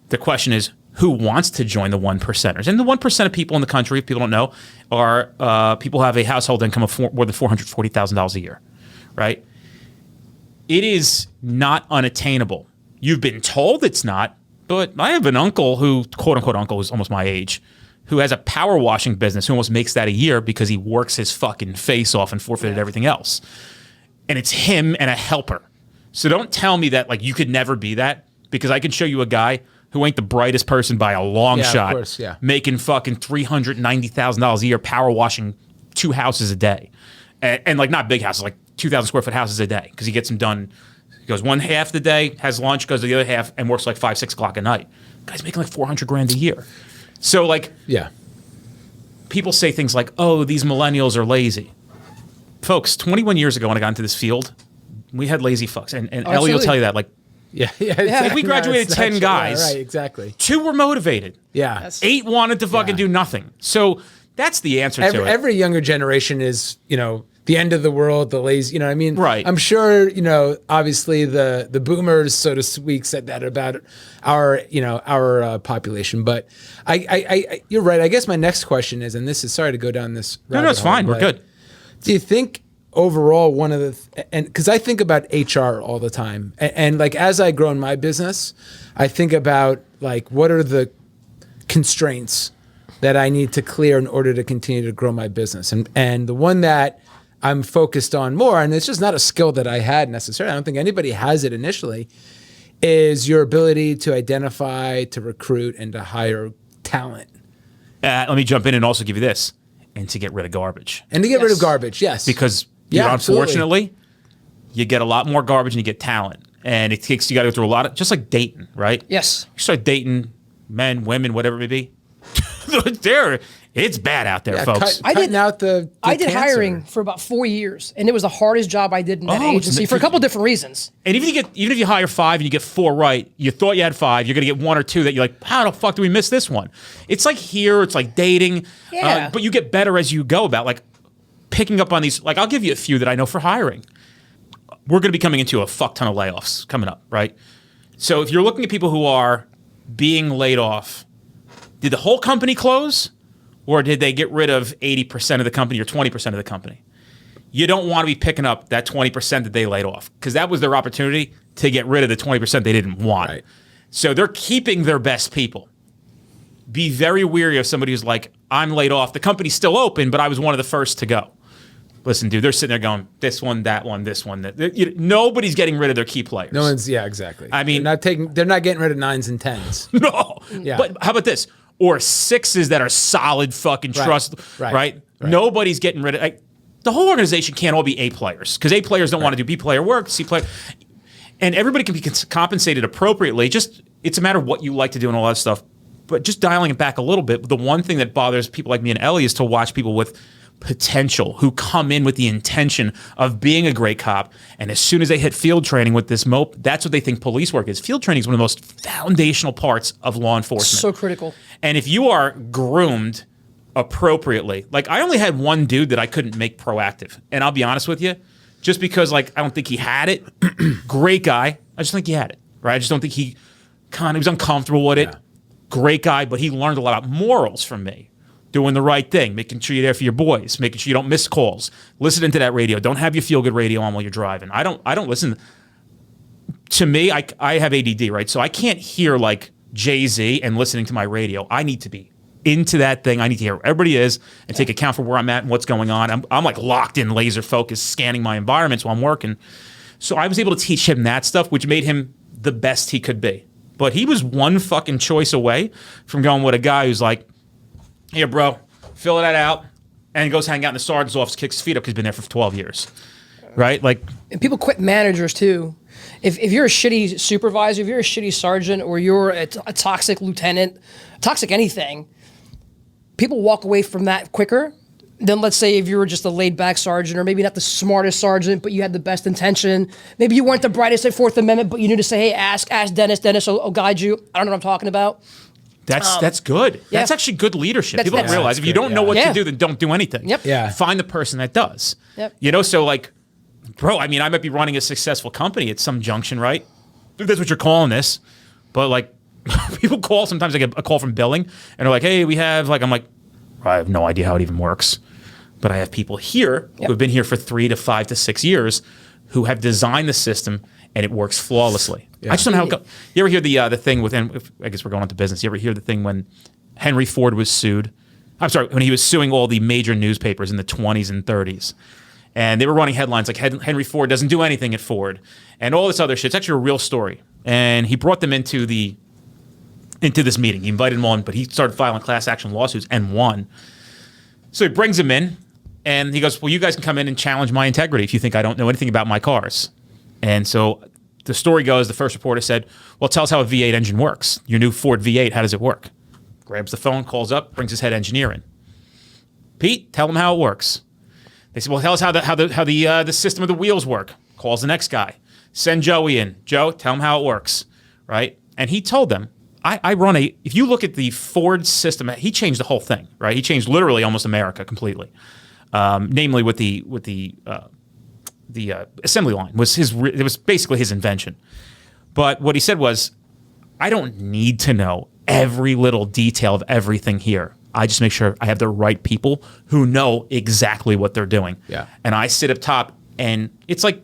The question is, who wants to join the 1%ers? And the 1% of people in the country, if people don't know, are people who have a household income of more than $440,000 a year, right? It is not unattainable. You've been told it's not, but I have an uncle who, quote unquote uncle, who's almost my age, who has a power washing business, who almost makes that a year because he works his fucking face off and forfeited everything else. And it's him and a helper. So don't tell me that like you could never be that, because I can show you a guy who ain't the brightest person by a long shot, of course, making fucking $390,000 a year, power washing 2 houses a day. And like not big houses, like 2,000 square foot houses a day, because he gets them done. He goes one half of the day, has lunch, goes to the other half, and works like 5, 6 o'clock at night. Guy's making like $400,000 a year. So like, people say things like, "Oh, these millennials are lazy." Folks, 21 years ago when I got into this field, we had lazy fucks, and Ellie will tell you that. Like, Yeah. If we graduated 10 guys, right, exactly. 2 were motivated. Yeah. 8 wanted to fucking do nothing. So that's the answer to it. Every younger generation is, the end of the world, the lazy, you know what I mean? Right. I'm sure, obviously the boomers, so to speak, said that about our population. But I you're right. I guess my next question is, and this is, sorry to go down this rabbit No, it's hole, fine. We're good. Do you think overall one of the, and because I think about HR all the time, and like as I grow in my business, I think about like what are the constraints that I need to clear in order to continue to grow my business, and the one that I'm focused on more, and it's just not a skill that I had necessarily, I don't think anybody has it initially, is your ability to identify, to recruit, and to hire talent. Let me jump in and also give you this, and to get rid of garbage. And to get rid of garbage, yes. Because unfortunately, you get a lot more garbage and you get talent. And it takes, you got to go through a lot of, just like dating, right? Yes. You start dating men, women, whatever it may be. It's bad out there, folks. I did hiring for about 4 years, and it was the hardest job I did in that agency for a couple different reasons. And even if you hire 5 and you get 4 right, you thought you had 5, you're gonna get 1 or 2 that you're like, how the fuck do we miss this one? It's like here, it's like dating, but you get better as you go about like picking up on these. Like I'll give you a few that I know for hiring. We're gonna be coming into a fuck ton of layoffs coming up, right? So if you're looking at people who are being laid off, did the whole company close? Or did they get rid of 80% of the company or 20% of the company? You don't want to be picking up that 20% that they laid off because that was their opportunity to get rid of the 20% they didn't want. Right. So they're keeping their best people. Be very weary of somebody who's like, I'm laid off. The company's still open, but I was one of the first to go. Listen, dude, they're sitting there going, this one, that one, this one. That. Nobody's getting rid of their key players. No one's, exactly. I mean, they're not getting rid of 9s and 10s. No. Yeah. But how about this? Or 6s that are solid fucking trust, right? Nobody's getting rid of the whole organization can't all be A players because A players don't want to do B player work, C player, and everybody can be compensated appropriately. Just it's a matter of what you like to do and all that stuff. But just dialing it back a little bit, the one thing that bothers people like me and Ellie is to watch people with potential who come in with the intention of being a great cop, and as soon as they hit field training with this mope, that's what they think police work is. Field training is one of the most foundational parts of law enforcement. So critical. And if you are groomed appropriately, like I only had one dude that I couldn't make proactive, and I'll be honest with you, just because like I don't think he had it. Great guy, I just think he had it, right? I just don't think he was uncomfortable with it. Great guy, but he learned a lot about morals from me. Doing the right thing, making sure you're there for your boys, making sure you don't miss calls, listening to that radio. Don't have your feel-good radio on while you're driving. I don't listen. To me, I have ADD, right? So I can't hear like Jay-Z and listening to my radio. I need to be into that thing. I need to hear where everybody is and take account for where I'm at and what's going on. I'm like locked in, laser focused, scanning my environments while I'm working. So I was able to teach him that stuff, which made him the best he could be. But he was one fucking choice away from going with a guy who's like, here, bro, fill that out, and he goes hang out in the sergeant's office, kicks his feet up because he's been there for 12 years, right? Like, and people quit managers too. If you're a shitty supervisor, if you're a shitty sergeant, or you're a toxic lieutenant, toxic anything, people walk away from that quicker than, let's say, if you were just a laid-back sergeant, or maybe not the smartest sergeant, but you had the best intention. Maybe you weren't the brightest at Fourth Amendment, but you knew to say, hey, ask Dennis. Dennis will guide you. I don't know what I'm talking about. That's good. Yeah. That's actually good leadership. People don't realize if you don't know what to do, then don't do anything. Yep. Yeah. Find the person that does. Yep. So like, bro, I mean, I might be running a successful company at some junction, right? If that's what you're calling this. But like, people call, sometimes I get a call from billing, and they're like, hey, we have, like, I'm like, I have no idea how it even works. But I have people here who have been here for 3 to 5 to 6 years who have designed the system, and it works flawlessly. Yeah. I just don't know how it goes. You ever hear the thing with, and I guess we're going on to business, you ever hear the thing when Henry Ford was sued? I'm sorry, when he was suing all the major newspapers in the 20s and 30s. And they were running headlines like Henry Ford doesn't do anything at Ford and all this other shit. It's actually a real story. And he brought them into this meeting. He invited them on, but he started filing class action lawsuits and won. So he brings them in, and he goes, well, you guys can come in and challenge my integrity if you think I don't know anything about my cars. And so the story goes, the first reporter said, well, tell us how a V8 engine works. Your new Ford V8, how does it work? Grabs the phone, calls up, brings his head engineer in. Pete, tell him how it works. They said, well, tell us how the system of the wheels work. Calls the next guy. Send Joey in. Joe, tell him how it works, right? And he told them, I run if you look at the Ford system, he changed the whole thing, right? He changed literally almost America completely, namely with the assembly line. It was basically his invention. But what he said was, I don't need to know every little detail of everything here. I just make sure I have the right people who know exactly what they're doing. Yeah. And I sit up top, and it's like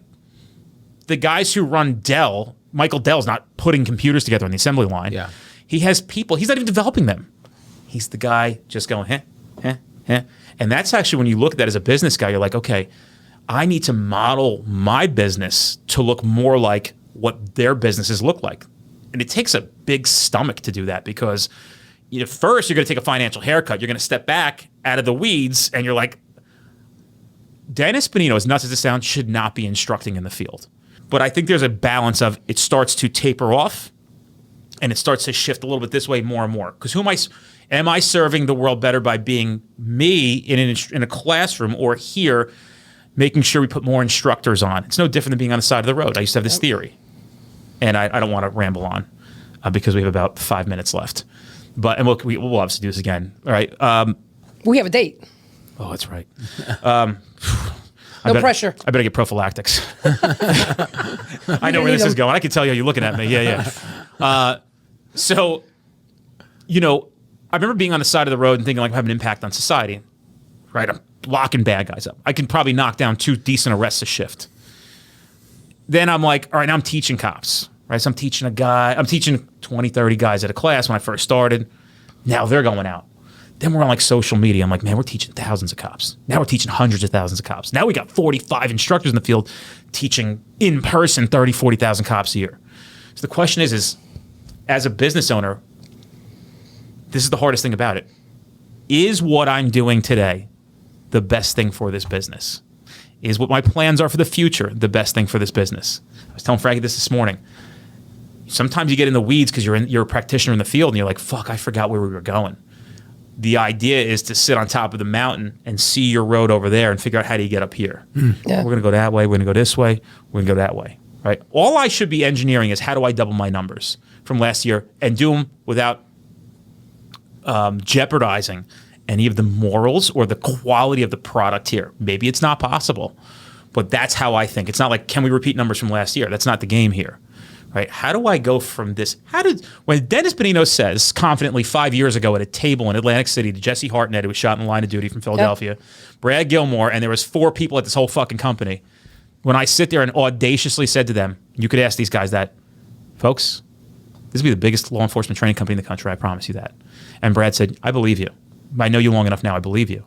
the guys who run Dell, Michael Dell's not putting computers together on the assembly line. Yeah. He has people. He's not even developing them. He's the guy just going, heh, heh, heh. And that's actually, when you look at that as a business guy, you're like, okay, I need to model my business to look more like what their businesses look like. And it takes a big stomach to do that, because first you're going to take a financial haircut. You're going to step back out of the weeds, and you're like, Dennis Benigno, as nuts as it sounds, should not be instructing in the field. But I think there's a balance of it starts to taper off, and it starts to shift a little bit this way more and more. Because am I serving the world better by being me in a classroom, or here making sure we put more instructors on? It's no different than being on the side of the road. I used to have this theory, and I don't want to ramble on because we have about 5 minutes left. But and we'll obviously do this again. All right. We have a date. Oh, that's right. No pressure. I better get prophylactics. I know where this is going. I can tell you how you're looking at me. Yeah. So, I remember being on the side of the road and thinking like I'm having an impact on society. Right? I'm locking bad guys up. I can probably knock down 2 decent arrests a shift. Then I'm like, all right, now I'm teaching cops. Right? So I'm teaching 20, 30 guys at a class when I first started. Now they're going out. Then we're on like social media. I'm like, man, we're teaching thousands of cops. Now we're teaching hundreds of thousands of cops. Now we got 45 instructors in the field teaching in person 30, 40,000 cops a year. So the question is as a business owner, this is the hardest thing about it. Is what I'm doing today the best thing for this business? Is what my plans are for the future the best thing for this business? I was telling Frankie this morning. Sometimes you get in the weeds because you're a practitioner in the field and you're like, fuck, I forgot where we were going. The idea is to sit on top of the mountain and see your road over there and figure out how do you get up here. Yeah. We're going to go that way. We're going to go this way. We're going to go that way. Right? All I should be engineering is how do I double my numbers from last year and do them without jeopardizing any of the morals or the quality of the product here. Maybe it's not possible, but that's how I think. It's not like, can we repeat numbers from last year? That's not the game here. Right? How do I go from this? When Dennis Benigno says confidently 5 years ago at a table in Atlantic City to Jesse Hartnett, who was shot in the line of duty from Philadelphia, Brad Gilmore, and there was 4 people at this whole fucking company. When I sit there and audaciously said to them, you could ask these guys that, folks, this will be the biggest law enforcement training company in the country, I promise you that. And Brad said, I believe you. I know you long enough now, I believe you.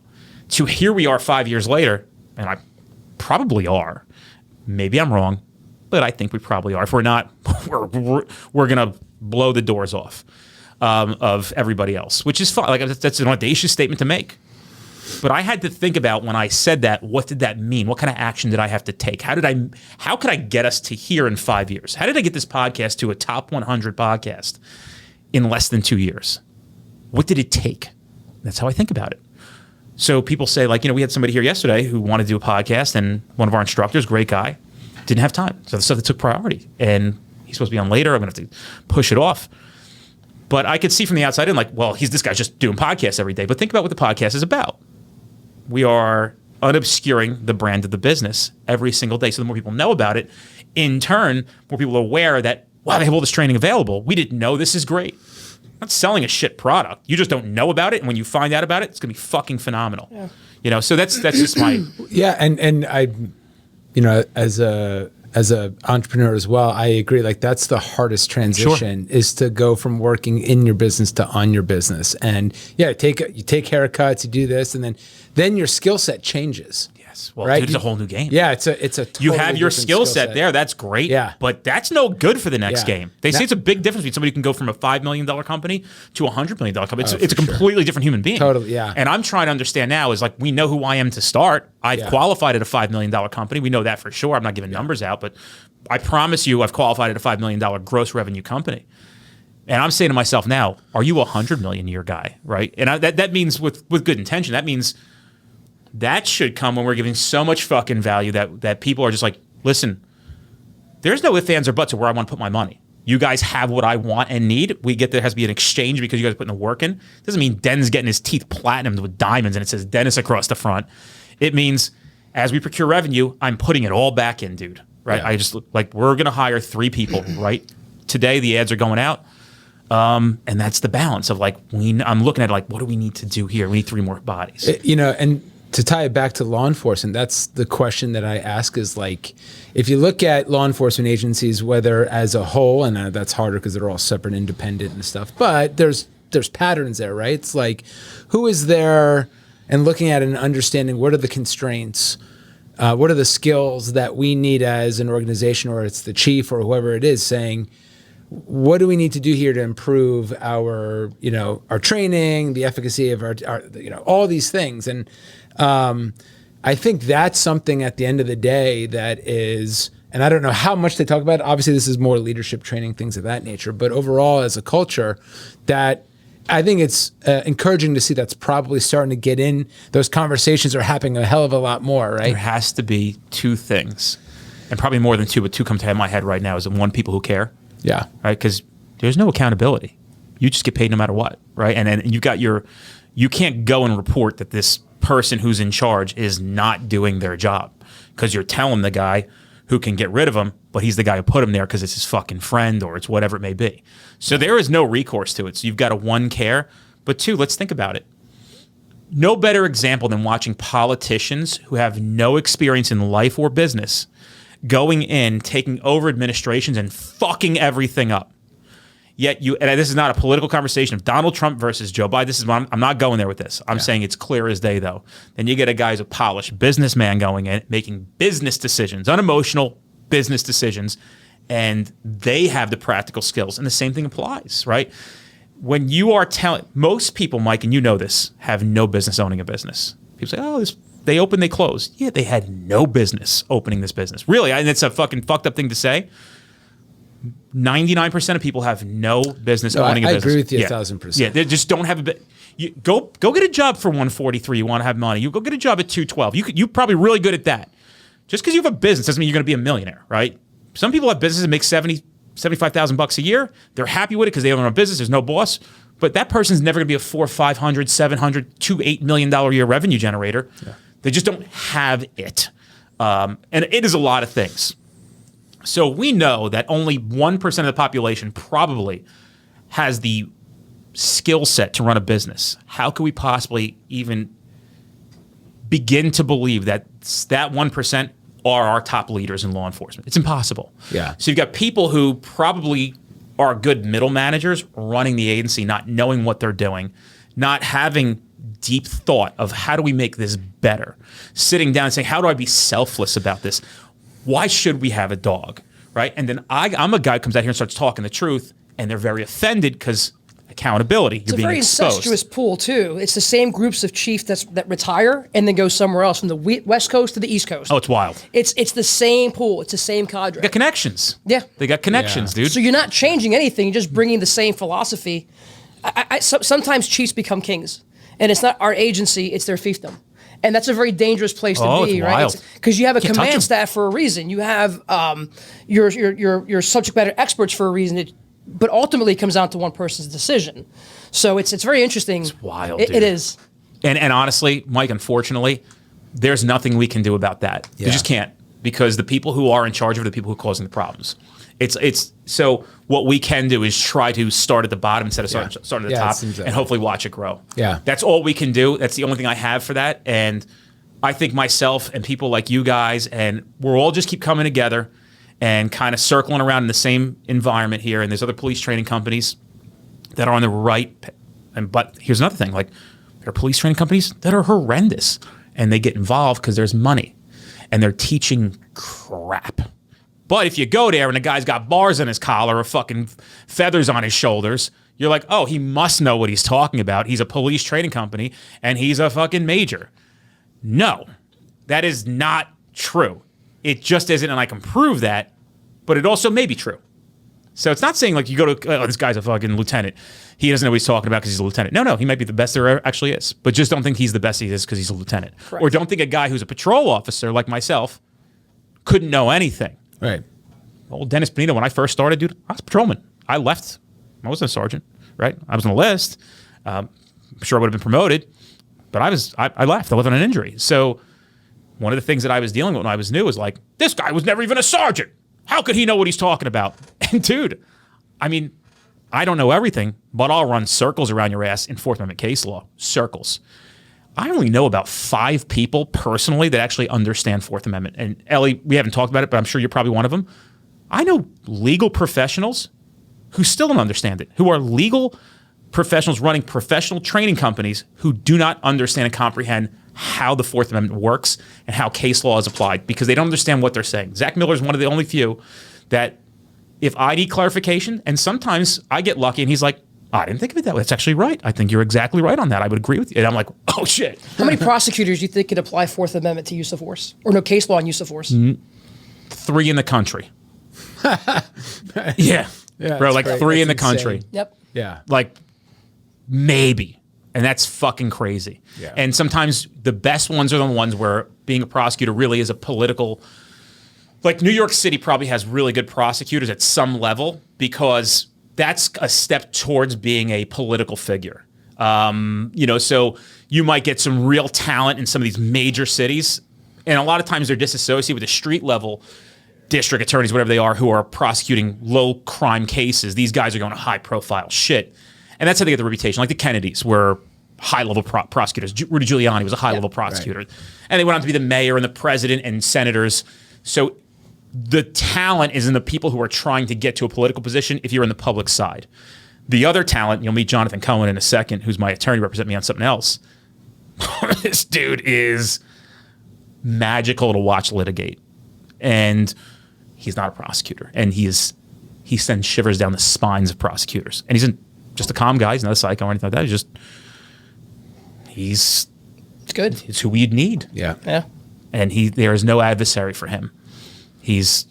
So here we are 5 years later, and I probably are. Maybe I'm wrong, but I think we probably are. If we're not, we're going to blow the doors off of everybody else, which is fine. Like, that's an audacious statement to make. But I had to think about when I said that, what did that mean? What kind of action did I have to take? How could I get us to here in 5 years? How did I get this podcast to a top 100 podcast in less than 2 years? What did it take? That's how I think about it. So people say, like, we had somebody here yesterday who wanted to do a podcast, and one of our instructors, great guy, didn't have time. So the stuff that took priority. And he's supposed to be on later. I'm going to have to push it off. But I could see from the outside in, like, well, this guy's just doing podcasts every day. But think about what the podcast is about. We are unobscuring the brand of the business every single day. So the more people know about it, in turn, more people are aware that, wow, they have all this training available. We didn't know. This is great. I'm not selling a shit product. You just don't know about it. And when you find out about it, it's going to be fucking phenomenal. Yeah. So that's just my... Yeah, and I, as a entrepreneur as well, I agree. Like, that's the hardest transition, is to go from working in your business to on your business. And you take haircuts, you do this, and then your skill set changes. Yes. Well, right? Dude, it's a whole new game. Yeah, it's a totally you have your different skill set there. That's great. Yeah. But that's no good for the next game. They say it's a big difference between somebody who can go from a $5 million company to a $100 million company. It's a completely different human being. Totally, yeah. And I'm trying to understand now is, like, we know who I am to start. I've qualified at a $5 million company. We know that for sure. I'm not giving numbers out, but I promise you I've qualified at a $5 million gross revenue company. And I'm saying to myself now, are you a $100 million a year guy, right? And that means with good intention. That means that should come when we're giving so much fucking value that people are just like, listen, there's no ifs, ands, or buts of where I want to put my money. You guys have what I want and need. There has to be an exchange because you guys are putting the work in. Doesn't mean Den's getting his teeth platinumed with diamonds and it says Dennis across the front. It means as we procure revenue, I'm putting it all back in, dude. Right? Yeah. We're going to hire 3 people, right? Today, the ads are going out. And that's the balance of I'm looking at what do we need to do here? We need 3 more bodies. And to tie it back to law enforcement, that's the question that I ask is if you look at law enforcement agencies, whether as a whole, and that's harder because they're all separate, independent and stuff, but there's patterns there, right? It's who is there and looking at it and understanding what are the constraints, what are the skills that we need as an organization, or it's the chief or whoever it is saying, what do we need to do here to improve our training, the efficacy of our all these things. And I think that's something at the end of the day that is, and I don't know how much they talk about it. Obviously, this is more leadership training, things of that nature. But overall, as a culture, that I think it's encouraging to see that's probably starting to get in. Those conversations are happening a hell of a lot more, right? There has to be 2 things, and probably more than 2, but 2 come to my head right now. Is one, people who care. Yeah. Right. Because there's no accountability. You just get paid no matter what. Right. And then you can't go and report that this person who's in charge is not doing their job because you're telling the guy who can get rid of him, but he's the guy who put him there because it's his fucking friend or it's whatever it may be. So there is no recourse to it. So you've got to 1, care, but 2, let's think about it. No better example than watching politicians who have no experience in life or business going in, taking over administrations and fucking everything up. Yet and this is not a political conversation of Donald Trump versus Joe Biden. I'm not going there with this. I'm saying it's clear as day, though. Then you get a guy who's a polished businessman going in, making business decisions, unemotional business decisions, and they have the practical skills. And the same thing applies, right? When you are telling, most people, Mike, and you know this, have no business owning a business. People say, they open, they close. Yeah, they had no business opening this business. Really, and it's a fucking fucked up thing to say. 99% of people have no business owning a business. I agree with you 1,000%. Yeah, they just don't have a bit. Go get a job for 143. You want to have money. You go get a job at 212. You're probably really good at that. Just because you have a business doesn't mean you're going to be a millionaire, right? Some people have businesses that make $75,000 a year. They're happy with it because they own a business. There's no boss. But that person's never going to be a $400, $500, $700, $2, $8 million a year revenue generator. Yeah. They just don't have it. And it is a lot of things. So we know that only 1% of the population probably has the skill set to run a business. How could we possibly even begin to believe that 1% are our top leaders in law enforcement? It's impossible. Yeah. So you've got people who probably are good middle managers running the agency, not knowing what they're doing, not having deep thought of how do we make this better, sitting down and saying, how do I be selfless about this? Why should we have a dog, right? And then I'm a guy who comes out here and starts talking the truth, and they're very offended because accountability. You're being exposed. It's a very incestuous pool, too. It's the same groups of chiefs that retire and then go somewhere else, from the West Coast to the East Coast. Oh, it's wild. It's the same pool. It's the same cadre. They got connections. Yeah. They got connections, dude. So you're not changing anything. You're just bringing the same philosophy. Sometimes chiefs become kings, and it's not our agency, it's their fiefdom. And that's a very dangerous place to be, right? Because you have a command staff for a reason. You have your subject matter experts for a reason. But ultimately, it comes down to one person's decision. So it's very interesting. It's wild, It is. And honestly, Mike, unfortunately, there's nothing we can do about that. Yeah. You just can't, because the people who are in charge of it are the people who are causing the problems. It's so what we can do is try to start at the bottom instead of starting at the top, and hopefully watch it grow. Yeah, that's all we can do. That's the only thing I have for that. And I think myself and people like you guys, and we're all just keep coming together and kind of circling around in the same environment here. And there's other police training companies that are on the right. But here's another thing: there are police training companies that are horrendous, and they get involved because there's money, and they're teaching crap. But if you go there and the guy's got bars on his collar or fucking feathers on his shoulders, you're like, oh, he must know what he's talking about. He's a police training company and he's a fucking major. No, that is not true. It just isn't, and I can prove that, but it also may be true. So it's not saying you go to, oh, this guy's a fucking lieutenant. He doesn't know what he's talking about because he's a lieutenant. No, he might be the best there actually is. But just don't think he's the best he is because he's a lieutenant. Correct. Or don't think a guy who's a patrol officer like myself couldn't know anything. Right. old Dennis Benito, when I first started, dude, I was a patrolman. I left. I wasn't a sergeant, right? I was on the list. I'm sure I would have been promoted, but I left. I left on an injury. So one of the things that I was dealing with when I was new was like, this guy was never even a sergeant. How could he know what he's talking about? And dude, I mean, I don't know everything, but I'll run circles around your ass in Fourth Amendment case law. Circles. I only know about 5 people personally that actually understand Fourth Amendment. And Ellie, we haven't talked about it, but I'm sure you're probably one of them. I know legal professionals who still don't understand it, who are legal professionals running professional training companies who do not understand and comprehend how the Fourth Amendment works and how case law is applied because they don't understand what they're saying. Zach Miller is one of the only few that if I need clarification, and sometimes I get lucky and he's like, I didn't think of it that way. That's actually right. I think you're exactly right on that. I would agree with you. And I'm like, oh, shit. How many prosecutors do you think could apply Fourth Amendment to use of force? Or no, case law on use of force? 3 in the country. Yeah. Bro, like great. 3 in the That's insane. country. Yep. Yeah. Like, maybe. And that's fucking crazy. Yeah. And sometimes the best ones are the ones where being a prosecutor really is a political... Like, New York City probably has really good prosecutors at some level because that's a step towards being a political figure. So you might get some real talent in some of these major cities, and a lot of times they're disassociated with the street level district attorneys, whatever they are, who are prosecuting low crime cases. These guys are going to high profile shit, and that's how they get the reputation. Like the Kennedys were high level prosecutors. Rudy Giuliani was a high level prosecutor, and they went on to be the mayor and the president and senators. So the talent is in the people who are trying to get to a political position if you're in the public side. The other talent, you'll meet Jonathan Cohen in a second, who's my attorney, represent me on something else. This dude is magical to watch litigate. And he's not a prosecutor. And he sends shivers down the spines of prosecutors. And he's just a calm guy. He's not a psycho or anything like that. It's good. It's who we'd need. Yeah. Yeah. And there is no adversary for him. He's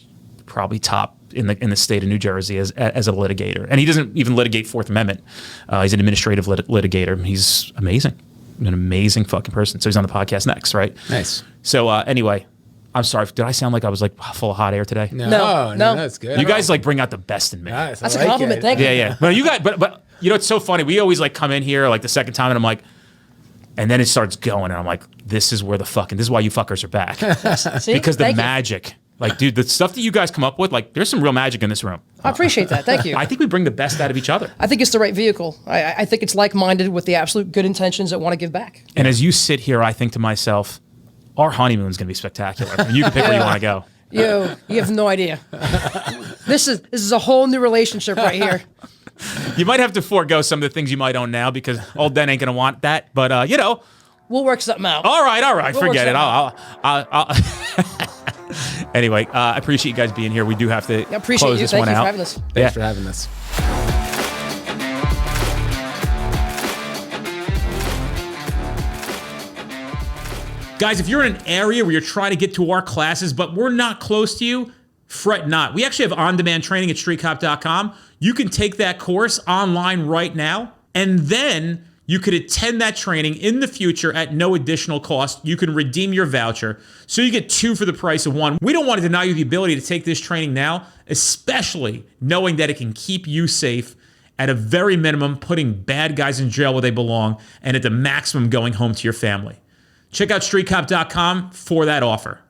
probably top in the state of New Jersey as a litigator, and he doesn't even litigate Fourth Amendment. He's an administrative litigator. He's amazing, an amazing fucking person. So he's on the podcast next, right? Nice. So anyway, I'm sorry. Did I sound like I was like full of hot air today? No. That's good. You guys like bring out the best in me. Nice. That's a compliment. Thank you. Yeah. But you guys, but you know, it's so funny. We always like come in here like the second time, and I'm like. And then it starts going, and I'm like, this is why you fuckers are back. See? Because the Thank you. magic. Like, dude, the stuff that you guys come up with, like, there's some real magic in this room. I appreciate that. Thank you. I think we bring the best out of each other. I think it's the right vehicle. I think it's like-minded with the absolute good intentions that want to give back. And as you sit here, I think to myself, our honeymoon's going to be spectacular. And you can pick where you want to go. You have no idea. This is a whole new relationship right here. You might have to forego some of the things you might own now because old Den ain't going to want that. But, We'll work something out. All right. We'll Forget it. work I'll Anyway, I appreciate you guys being here. We do have to close this one out. Thank you for having us. Thanks for having us. Guys, if you're in an area where you're trying to get to our classes, but we're not close to you, fret not. We actually have on-demand training at streetcop.com. You can take that course online right now, and then you could attend that training in the future at no additional cost. You can redeem your voucher, so you get 2 for the price of 1. We don't want to deny you the ability to take this training now, especially knowing that it can keep you safe at a very minimum, putting bad guys in jail where they belong, and at the maximum going home to your family. Check out streetcop.com for that offer.